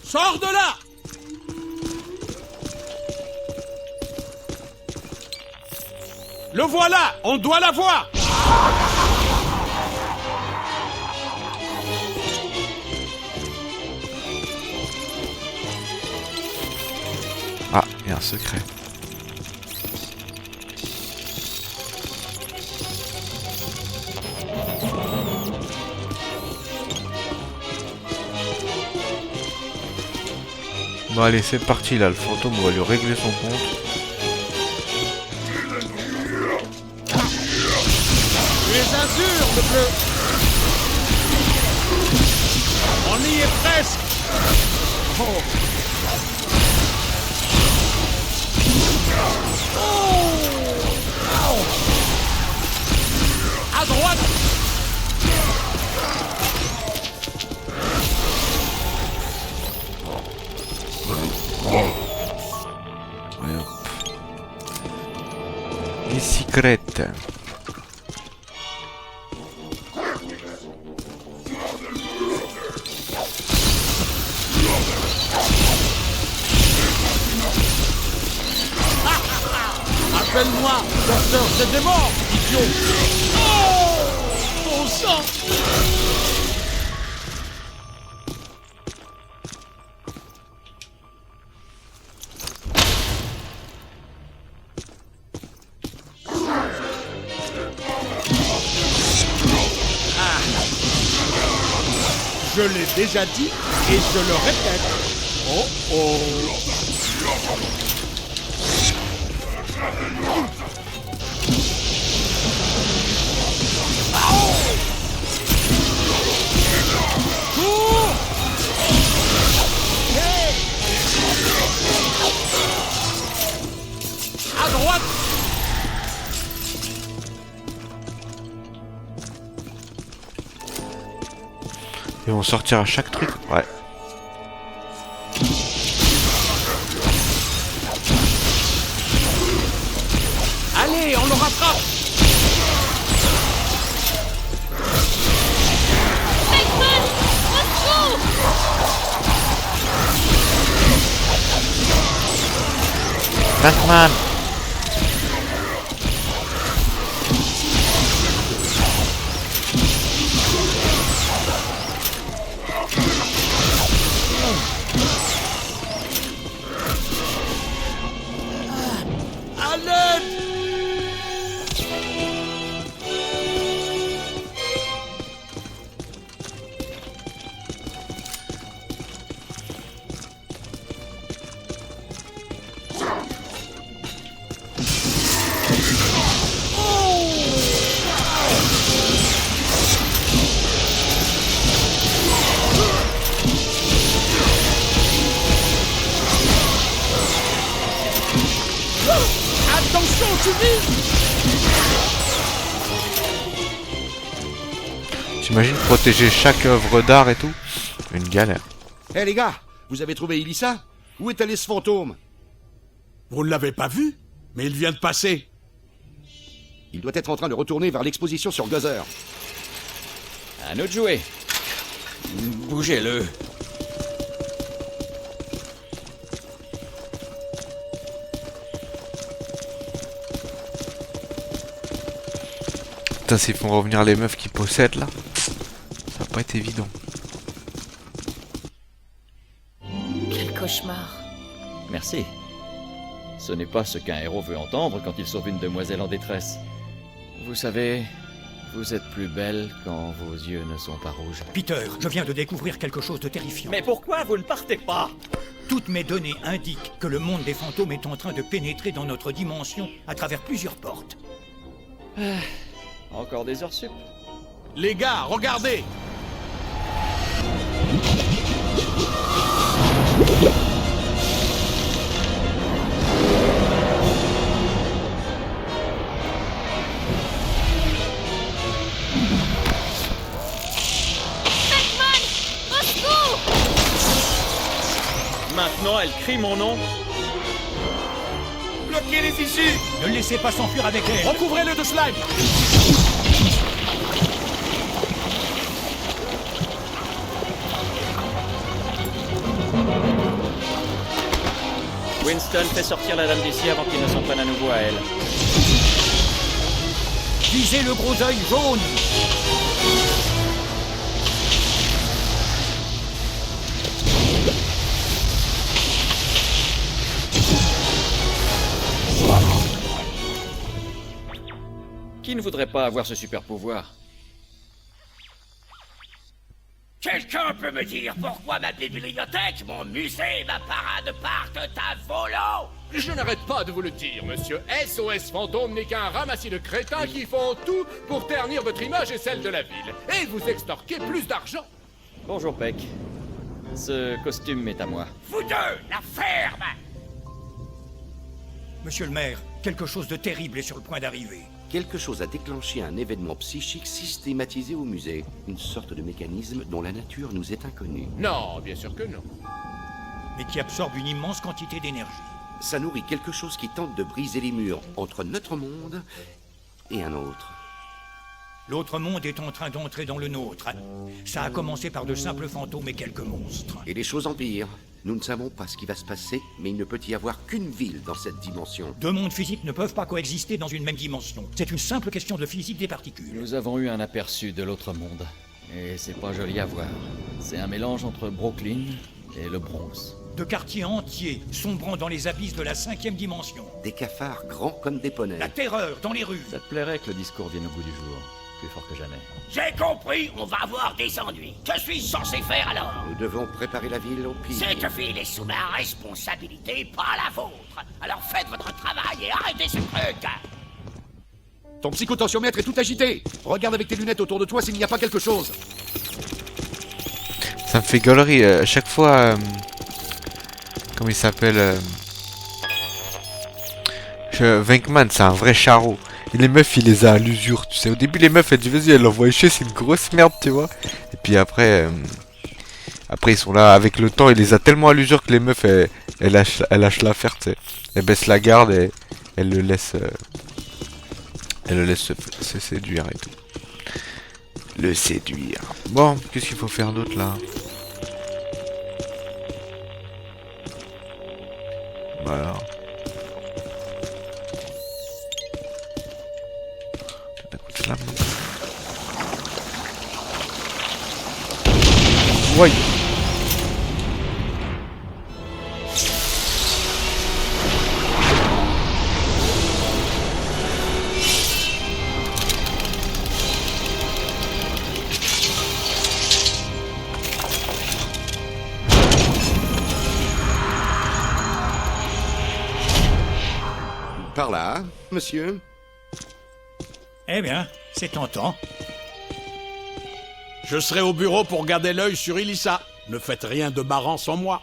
Sors de là! Le voilà! On doit l'avoir! Ah, il y a un secret. Bon allez, c'est parti là, le fantôme va lui régler son compte. Tu es azur, le bleu! On y est presque! Oh. Oh. À droite! Ouais, hop. Bicyclette. Appelle-moi Docteur Zedemore, idiot! Oh! Bon sang! Je l'ai déjà dit et je le répète. Oh oh. Cours! Hey! À droite! Ils vont sortir à chaque truc. Ouais. Allez, on le rattrape! Pac-Man, au secours! Pac-Man. À l'aide! T'imagines protéger chaque œuvre d'art et tout? Une galère. Hé les gars, vous avez trouvé Ilissa? Où est allé ce fantôme? Vous ne l'avez pas vu? Mais il vient de passer. Il doit être en train de retourner vers l'exposition sur Gozer. À nous de jouer. Bougez-le. Putain, s'ils font revenir les meufs qui possèdent là, ça va pas être évident. Quel cauchemar. Merci. Ce n'est pas ce qu'un héros veut entendre quand il sauve une demoiselle en détresse. Vous savez, vous êtes plus belle quand vos yeux ne sont pas rouges. Peter, je viens de découvrir quelque chose de terrifiant. Mais pourquoi vous ne partez pas? Toutes mes données indiquent que le monde des fantômes est en train de pénétrer dans notre dimension à travers plusieurs portes. Encore des heures sup. Les gars, regardez! Beckman! Au secours! Maintenant, elle crie mon nom. Bloquez les issues! Ne le laissez pas s'enfuir avec elle. Recouvrez-le de slime! Winston fait sortir la dame d'ici avant qu'il ne s'en prenne à nouveau à elle. Visez le gros œil jaune. Qui ne voudrait pas avoir ce super pouvoir? Quelqu'un peut me dire pourquoi ma bibliothèque, mon musée, ma parade partent à volo? Je n'arrête pas de vous le dire, monsieur. SOS Fantôme n'est qu'un ramassis de crétins qui font tout pour ternir votre image et celle de la ville. Et vous extorquer plus d'argent. Bonjour, Peck. Ce costume est à moi. Vous deux, la ferme! Monsieur le maire, quelque chose de terrible est sur le point d'arriver. Quelque chose a déclenché un événement psychique systématisé au musée. Une sorte de mécanisme dont la nature nous est inconnue. Non, bien sûr que non. Mais qui absorbe une immense quantité d'énergie. Ça nourrit quelque chose qui tente de briser les murs entre notre monde et un autre. L'autre monde est en train d'entrer dans le nôtre. Ça a commencé par de simples fantômes et quelques monstres. Et les choses empirent. Nous ne savons pas ce qui va se passer, mais il ne peut y avoir qu'une ville dans cette dimension. Deux mondes physiques ne peuvent pas coexister dans une même dimension. C'est une simple question de physique des particules. Nous avons eu un aperçu de l'autre monde. Et c'est pas joli à voir. C'est un mélange entre Brooklyn et le Bronx. De quartiers entiers, sombrant dans les abysses de la 5e dimension. Des cafards grands comme des poneys. La terreur dans les rues. Ça te plairait que le discours vienne au bout du jour. Plus fort que jamais. J'ai compris, on va avoir des ennuis. Que suis-je censé faire alors? Nous devons préparer la ville au pire. Cette ville est sous ma responsabilité, pas la vôtre. Alors faites votre travail et arrêtez ce truc. Ton psychotentiomètre est tout agité. Regarde avec tes lunettes autour de toi s'il n'y a pas quelque chose. Ça me fait gaulerie. À chaque fois... comment il s'appelle Venkman, c'est un vrai charreau. Et les meufs, il les a à l'usure, tu sais. Au début, les meufs, elles disent, vas-y, elles l'envoient chier, c'est une grosse merde, tu vois. Et puis après, après, ils sont là, avec le temps, il les a tellement à l'usure que les meufs, elles lâchent l'affaire, tu sais. Elles baissent la garde et elles le laissent se séduire et tout. Le séduire. Bon, qu'est-ce qu'il faut faire d'autre, là? Voilà. Ouais. Par là, monsieur. Eh bien, c'est tentant. Je serai au bureau pour garder l'œil sur Ilissa. Ne faites rien de marrant sans moi.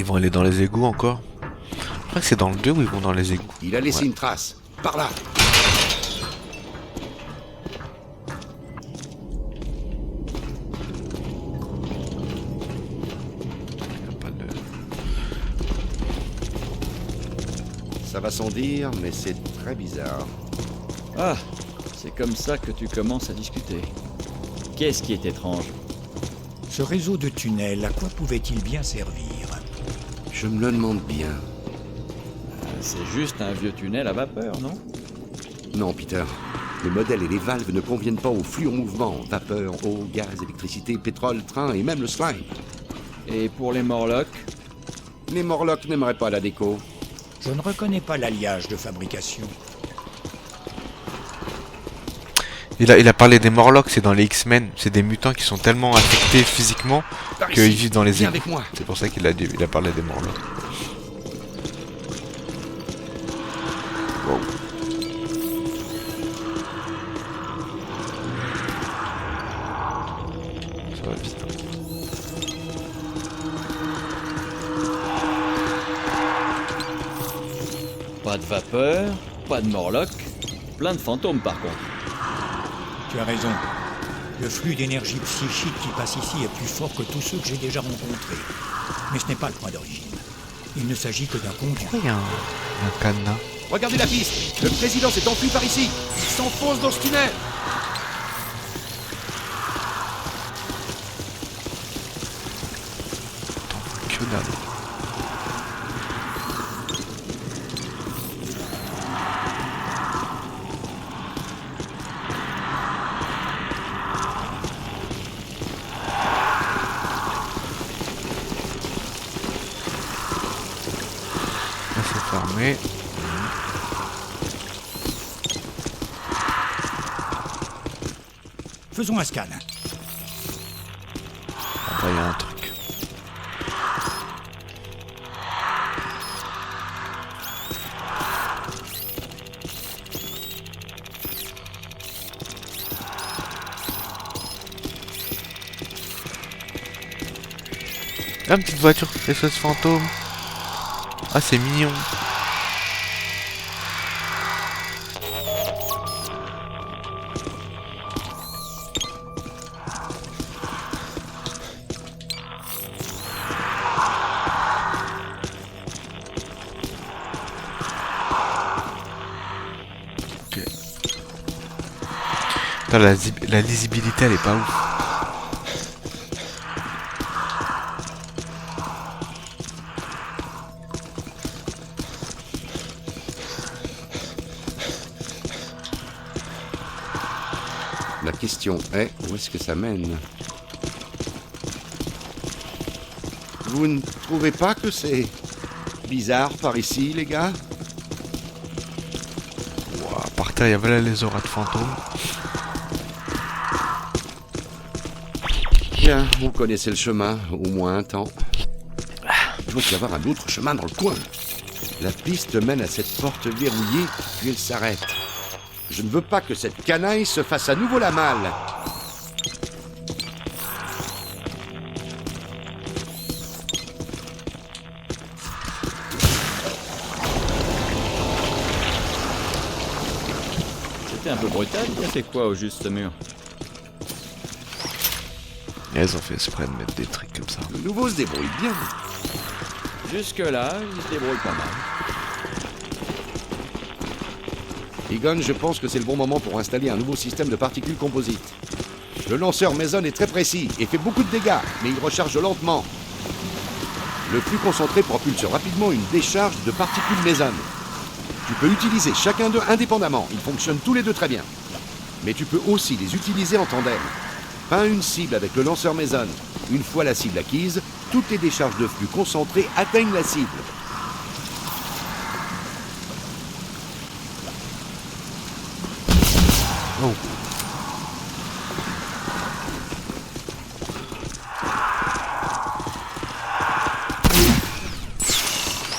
vont aller dans les égouts encore. Je crois que c'est dans le 2 où ils vont dans les égouts. Il a laissé Ouais. une trace. Par là. Ça va sans dire, mais c'est très bizarre. Ah, c'est comme ça que tu commences à discuter. Qu'est-ce qui est étrange? Ce réseau de tunnels, à quoi pouvait-il bien servir? Je me le demande bien. C'est juste un vieux tunnel à vapeur, non? Non, Peter. Le modèle et les valves ne conviennent pas au flux en mouvement. Vapeur, eau, gaz, électricité, pétrole, train et même le slime. Et pour les Morlocks? Les Morlocks n'aimeraient pas la déco. Je ne reconnais pas l'alliage de fabrication. Il a parlé des Morlocks, c'est dans les X-Men. C'est des mutants qui sont tellement affectés physiquement Par qu'ils ici, vivent dans les viens égouts. avec moi. C'est pour ça qu'il a parlé des Morlocks. Wow. Ça va vite. Pas de vapeur, pas de Morlocks, plein de fantômes par contre. Tu as raison. Le flux d'énergie psychique qui passe ici est plus fort que tous ceux que j'ai déjà rencontrés. Mais ce n'est pas le point d'origine. Il ne s'agit que d'un conduit. Pourquoi il y a un cadenas? Regardez la piste. Le président s'est enfui par ici. Il s'enfonce dans ce tunnel. Que dalle. Là c'est fermé. Faisons un scan. Après il y a un truc. Ah, une petite voiture SOS fantôme. Ah, c'est mignon. Ok. Putain, la lisibilité elle est pas ouf. La question est, où est-ce que ça mène? Vous ne trouvez pas que c'est bizarre par ici, les gars? Ouah, par terre, il y avait là les auras de fantômes. Bien, vous connaissez le chemin, au moins un temps. Il doit y avoir un autre chemin dans le coin. La piste mène à cette porte verrouillée, puis elle s'arrête. Je ne veux pas que cette canaille se fasse à nouveau la malle. C'était un peu brutal, il a fait quoi au juste ce mur? Et elles ont fait exprès de mettre des trucs comme ça. Le nouveau se débrouille bien. Jusque-là, il se débrouille pas mal. Egon, je pense que c'est le bon moment pour installer un nouveau système de particules composites. Le lanceur Mason est très précis et fait beaucoup de dégâts, mais il recharge lentement. Le flux concentré propulse rapidement une décharge de particules Mason. Tu peux utiliser chacun d'eux indépendamment, ils fonctionnent tous les deux très bien. Mais tu peux aussi les utiliser en tandem. Peins une cible avec le lanceur Mason. Une fois la cible acquise, toutes les décharges de flux concentrés atteignent la cible. Oh.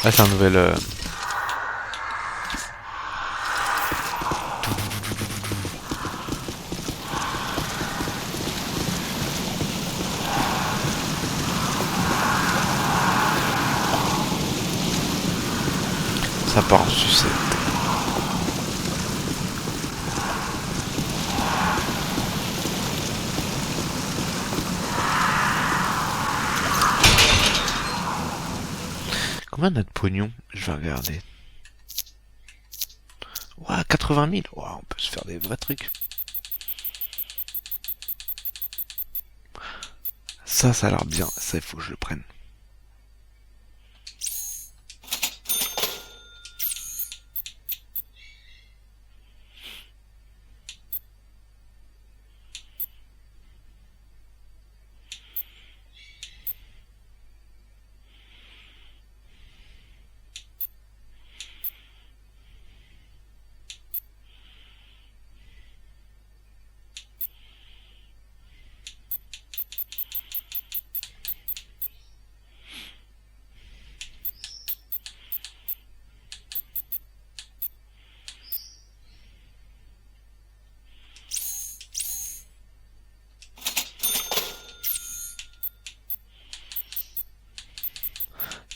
Là c'est un nouvel... Ça part en sucette. Combien on a de pognon? Je vais regarder. Ouah, 80 000. Ouah, on peut se faire des vrais trucs. Ça a l'air bien. Ça, il faut que je le prenne.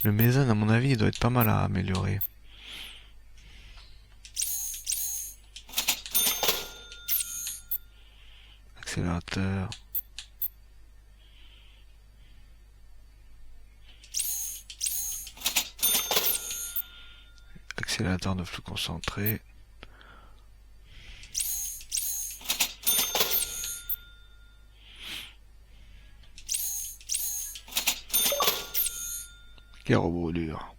Le Mason, à mon avis, il doit être pas mal à améliorer. Accélérateur. Accélérateur de flux concentré. Robodure.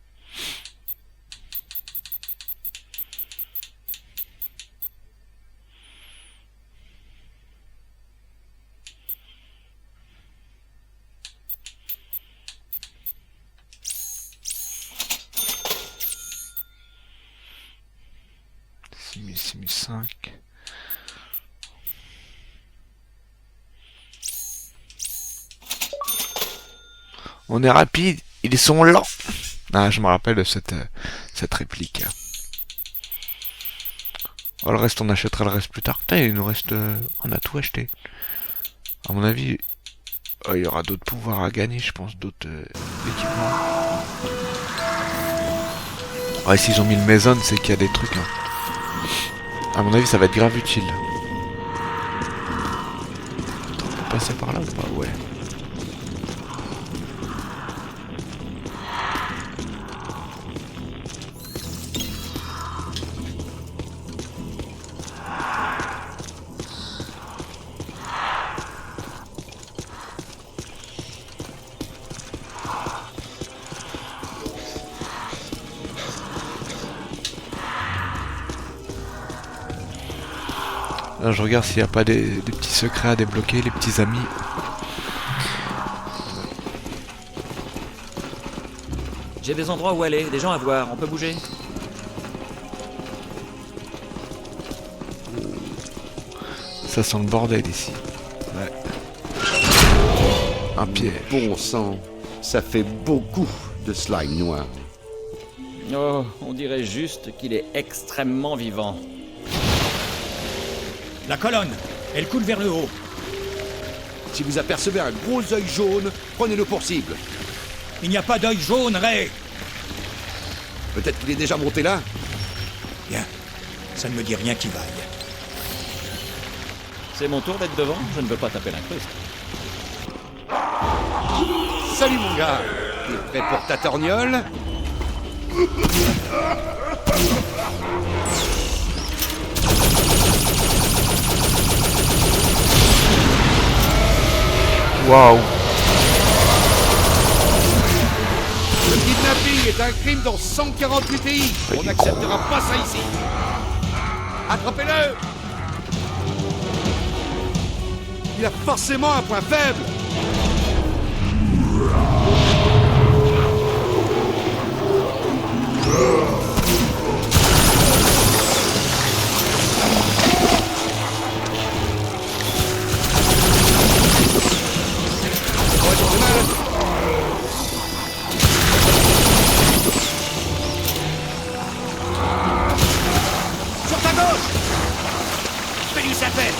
Six mille cinq. On est rapide. Ils sont lents. Ah, je me rappelle de cette réplique. Oh, le reste, on achètera le reste plus tard. Putain, il nous reste... on a tout acheté. À mon avis, il y aura d'autres pouvoirs à gagner, je pense, d'autres équipements. Ouais, s'ils ont mis le Mason, c'est qu'il y a des trucs. Hein. À mon avis, ça va être grave utile. Attends, on peut passer par là ou pas? Ouais. Là, je regarde s'il n'y a pas des petits secrets à débloquer, les petits amis. J'ai des endroits où aller, des gens à voir, on peut bouger. Ça sent le bordel ici. Ouais. Un piège. Bon sang, ça fait beaucoup de slime noir. Oh, on dirait juste qu'il est extrêmement vivant. La colonne, elle coule vers le haut. Si vous apercevez un gros œil jaune, prenez-le pour cible. Il n'y a pas d'œil jaune, Ray. Peut-être qu'il est déjà monté là. Bien, ça ne me dit rien qui vaille. C'est mon tour d'être devant, je ne veux pas taper l'incruste. Salut mon gars. T'es prêt pour ta torgnole? Waouh. Le kidnapping est un crime dans 148 pays. On n'acceptera pas ça ici. Attrapez-le. Il a forcément un point faible. Sur ta gauche! Fais-lui sa tête!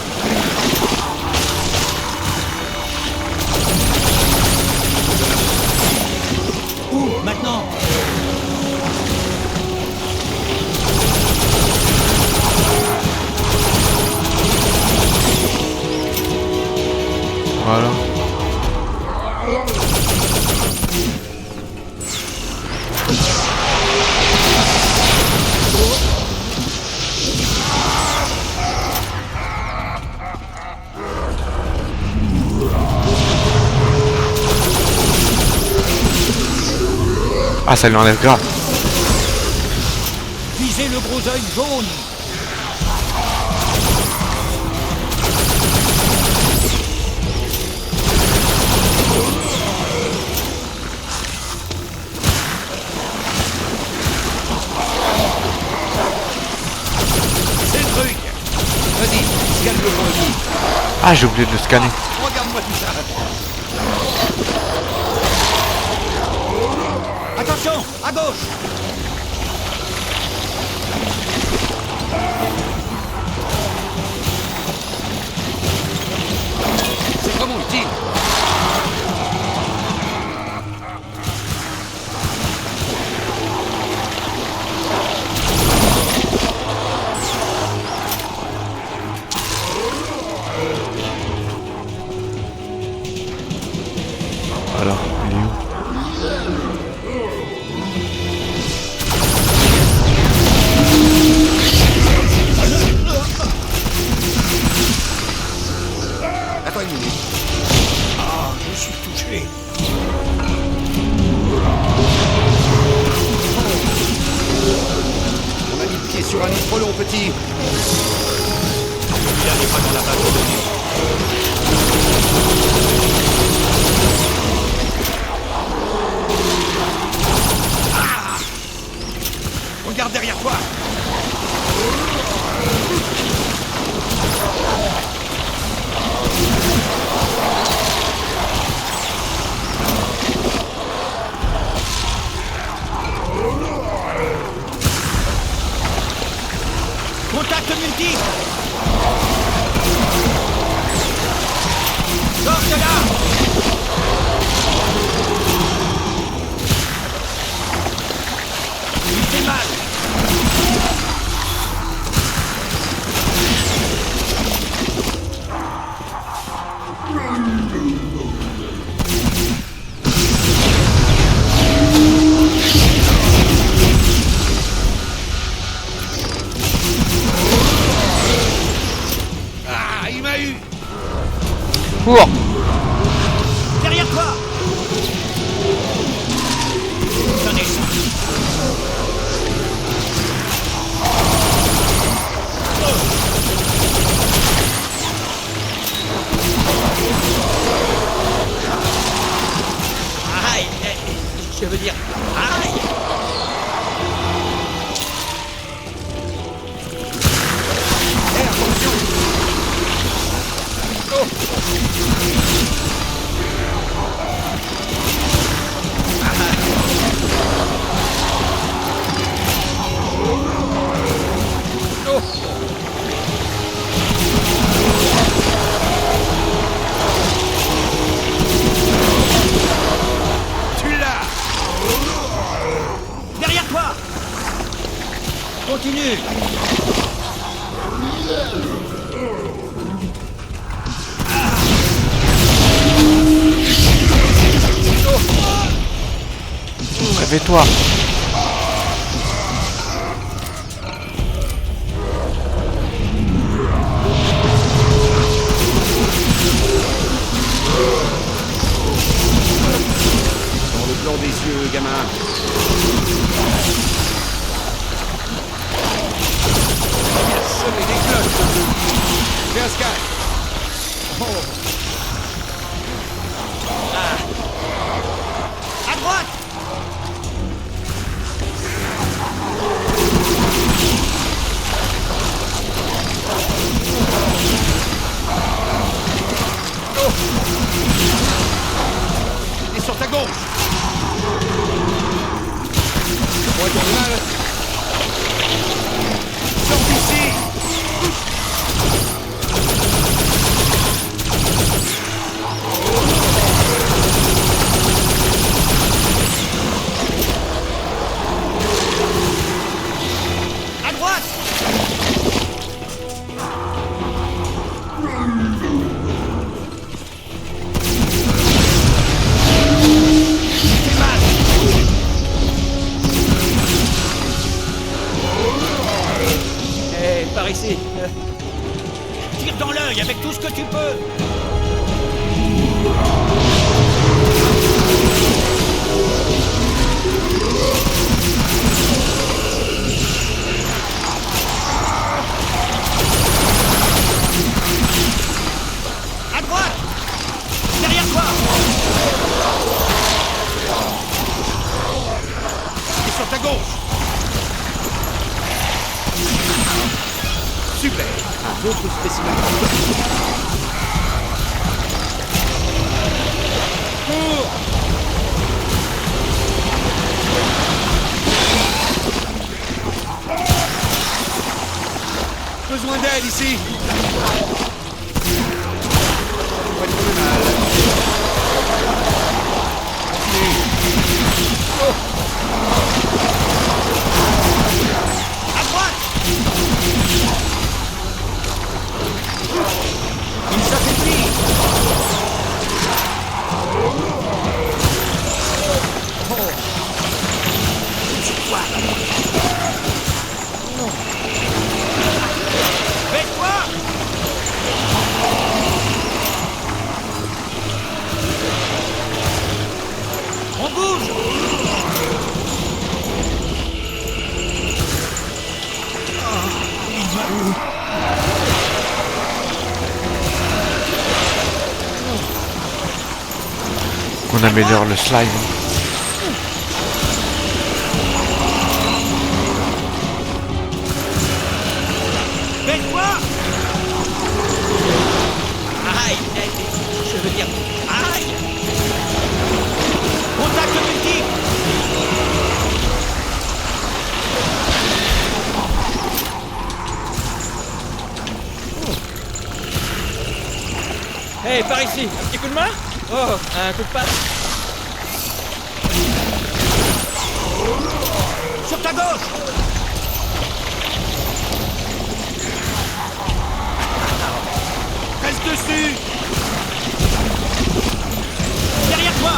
Ah, ça lui enlève grave. Visez le gros œil jaune. C'est le truc. Vas-y, scanne le gros œil. Ah, j'ai oublié de le scanner. Regarde-moi tout ça. Attention, à gauche. C'est comment le tir? Alors, il est où? Attends une minute. Ah, je suis touché. On a mis le pied sur un nid trop long, petit. Celui-là n'est pas dans la base de données. Regarde derrière toi. Contact multiple. Sors de là. Il fait mal. Ah, il m'a eu. Ouah. Derrière toi. Tenez ça. Aïe, je veux dire, aïe. Tu l'as. Derrière toi. Continue. Réveille-toi. Dans le blanc des yeux, gamin. Il a sonné des cloches. Fais un scan. Oh. À droite. Il est sur ta gauche. Moi, ton mal. Sors d'ici. À droite. C'est mal. Par ici. Tire dans l'œil avec tout ce que tu peux. gauche. Super. Un autre spécimen. Cours. Besoin d'aide ici. Pas trop de mal. Oh. À droite. Il s'affaiblit. Oh. Sur toi. Fais-toi. On bouge. Il m'a eu. On améliore le slime. Fais-toi. Aïe, je veux dire, aïe. Contact multiple. Hey, par ici, un petit coup de main? Oh, un coup de patte? Sur ta gauche. Reste dessus. Derrière toi.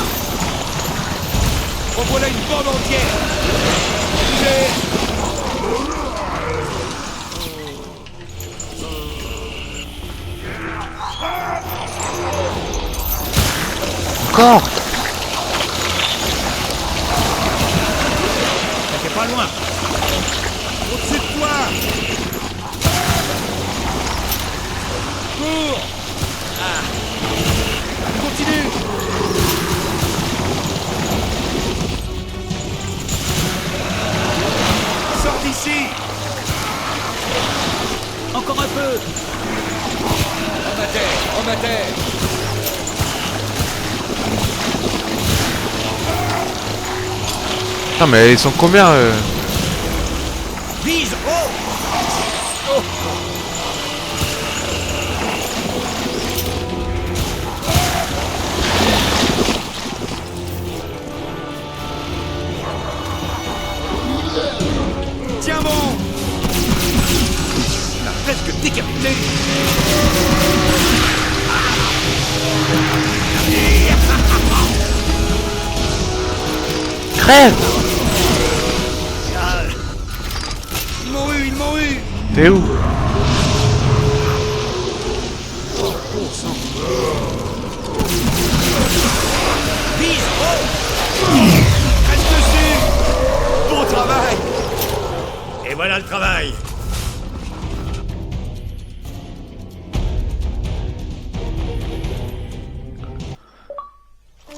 En voilà une bande entière. Encore. Ça fait pas loin. Au-dessus de toi. Cours. Continue. Sors d'ici. Encore un peu. En ma terre, en ma terre. Putain, mais ils sont combien Vise haut. Oh. Tiens bon. On a presque décapité. Crève. Ils m'ont eu. T'es où? Vise haut. Reste dessus. Bon travail. Et voilà le travail.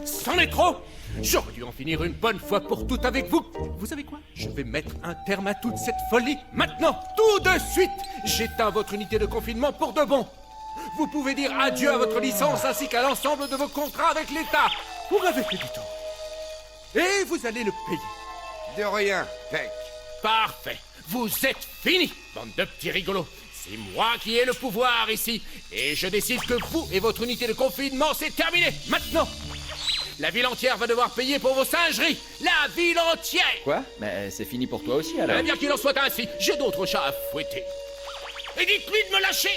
C'en est trop. J'aurais dû en finir une bonne fois pour toutes avec vous. Vous savez quoi? Je vais mettre un terme à toute cette folie. Maintenant, tout de suite. J'éteins votre unité de confinement pour de bon. Vous pouvez dire adieu à votre licence ainsi qu'à l'ensemble de vos contrats avec l'État. Pour avec les pitons. Et vous allez le payer. De rien, Peck. Parfait. Vous êtes finis, bande de petits rigolos. C'est moi qui ai le pouvoir ici. Et je décide que vous et votre unité de confinement, c'est terminé. Maintenant. La ville entière va devoir payer pour vos singeries. La ville entière. Quoi? Mais c'est fini pour toi aussi alors. Eh bien qu'il en soit ainsi. J'ai d'autres chats à fouetter. Et dites-lui de me lâcher.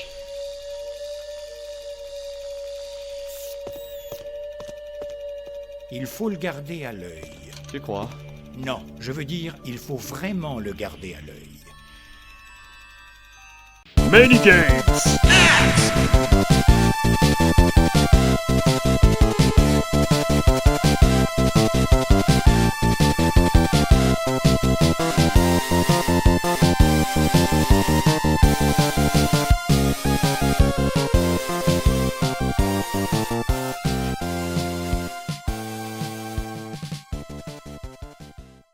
Il faut le garder à l'œil. Tu crois? Non, je veux dire, il faut vraiment le garder à l'œil. Many games.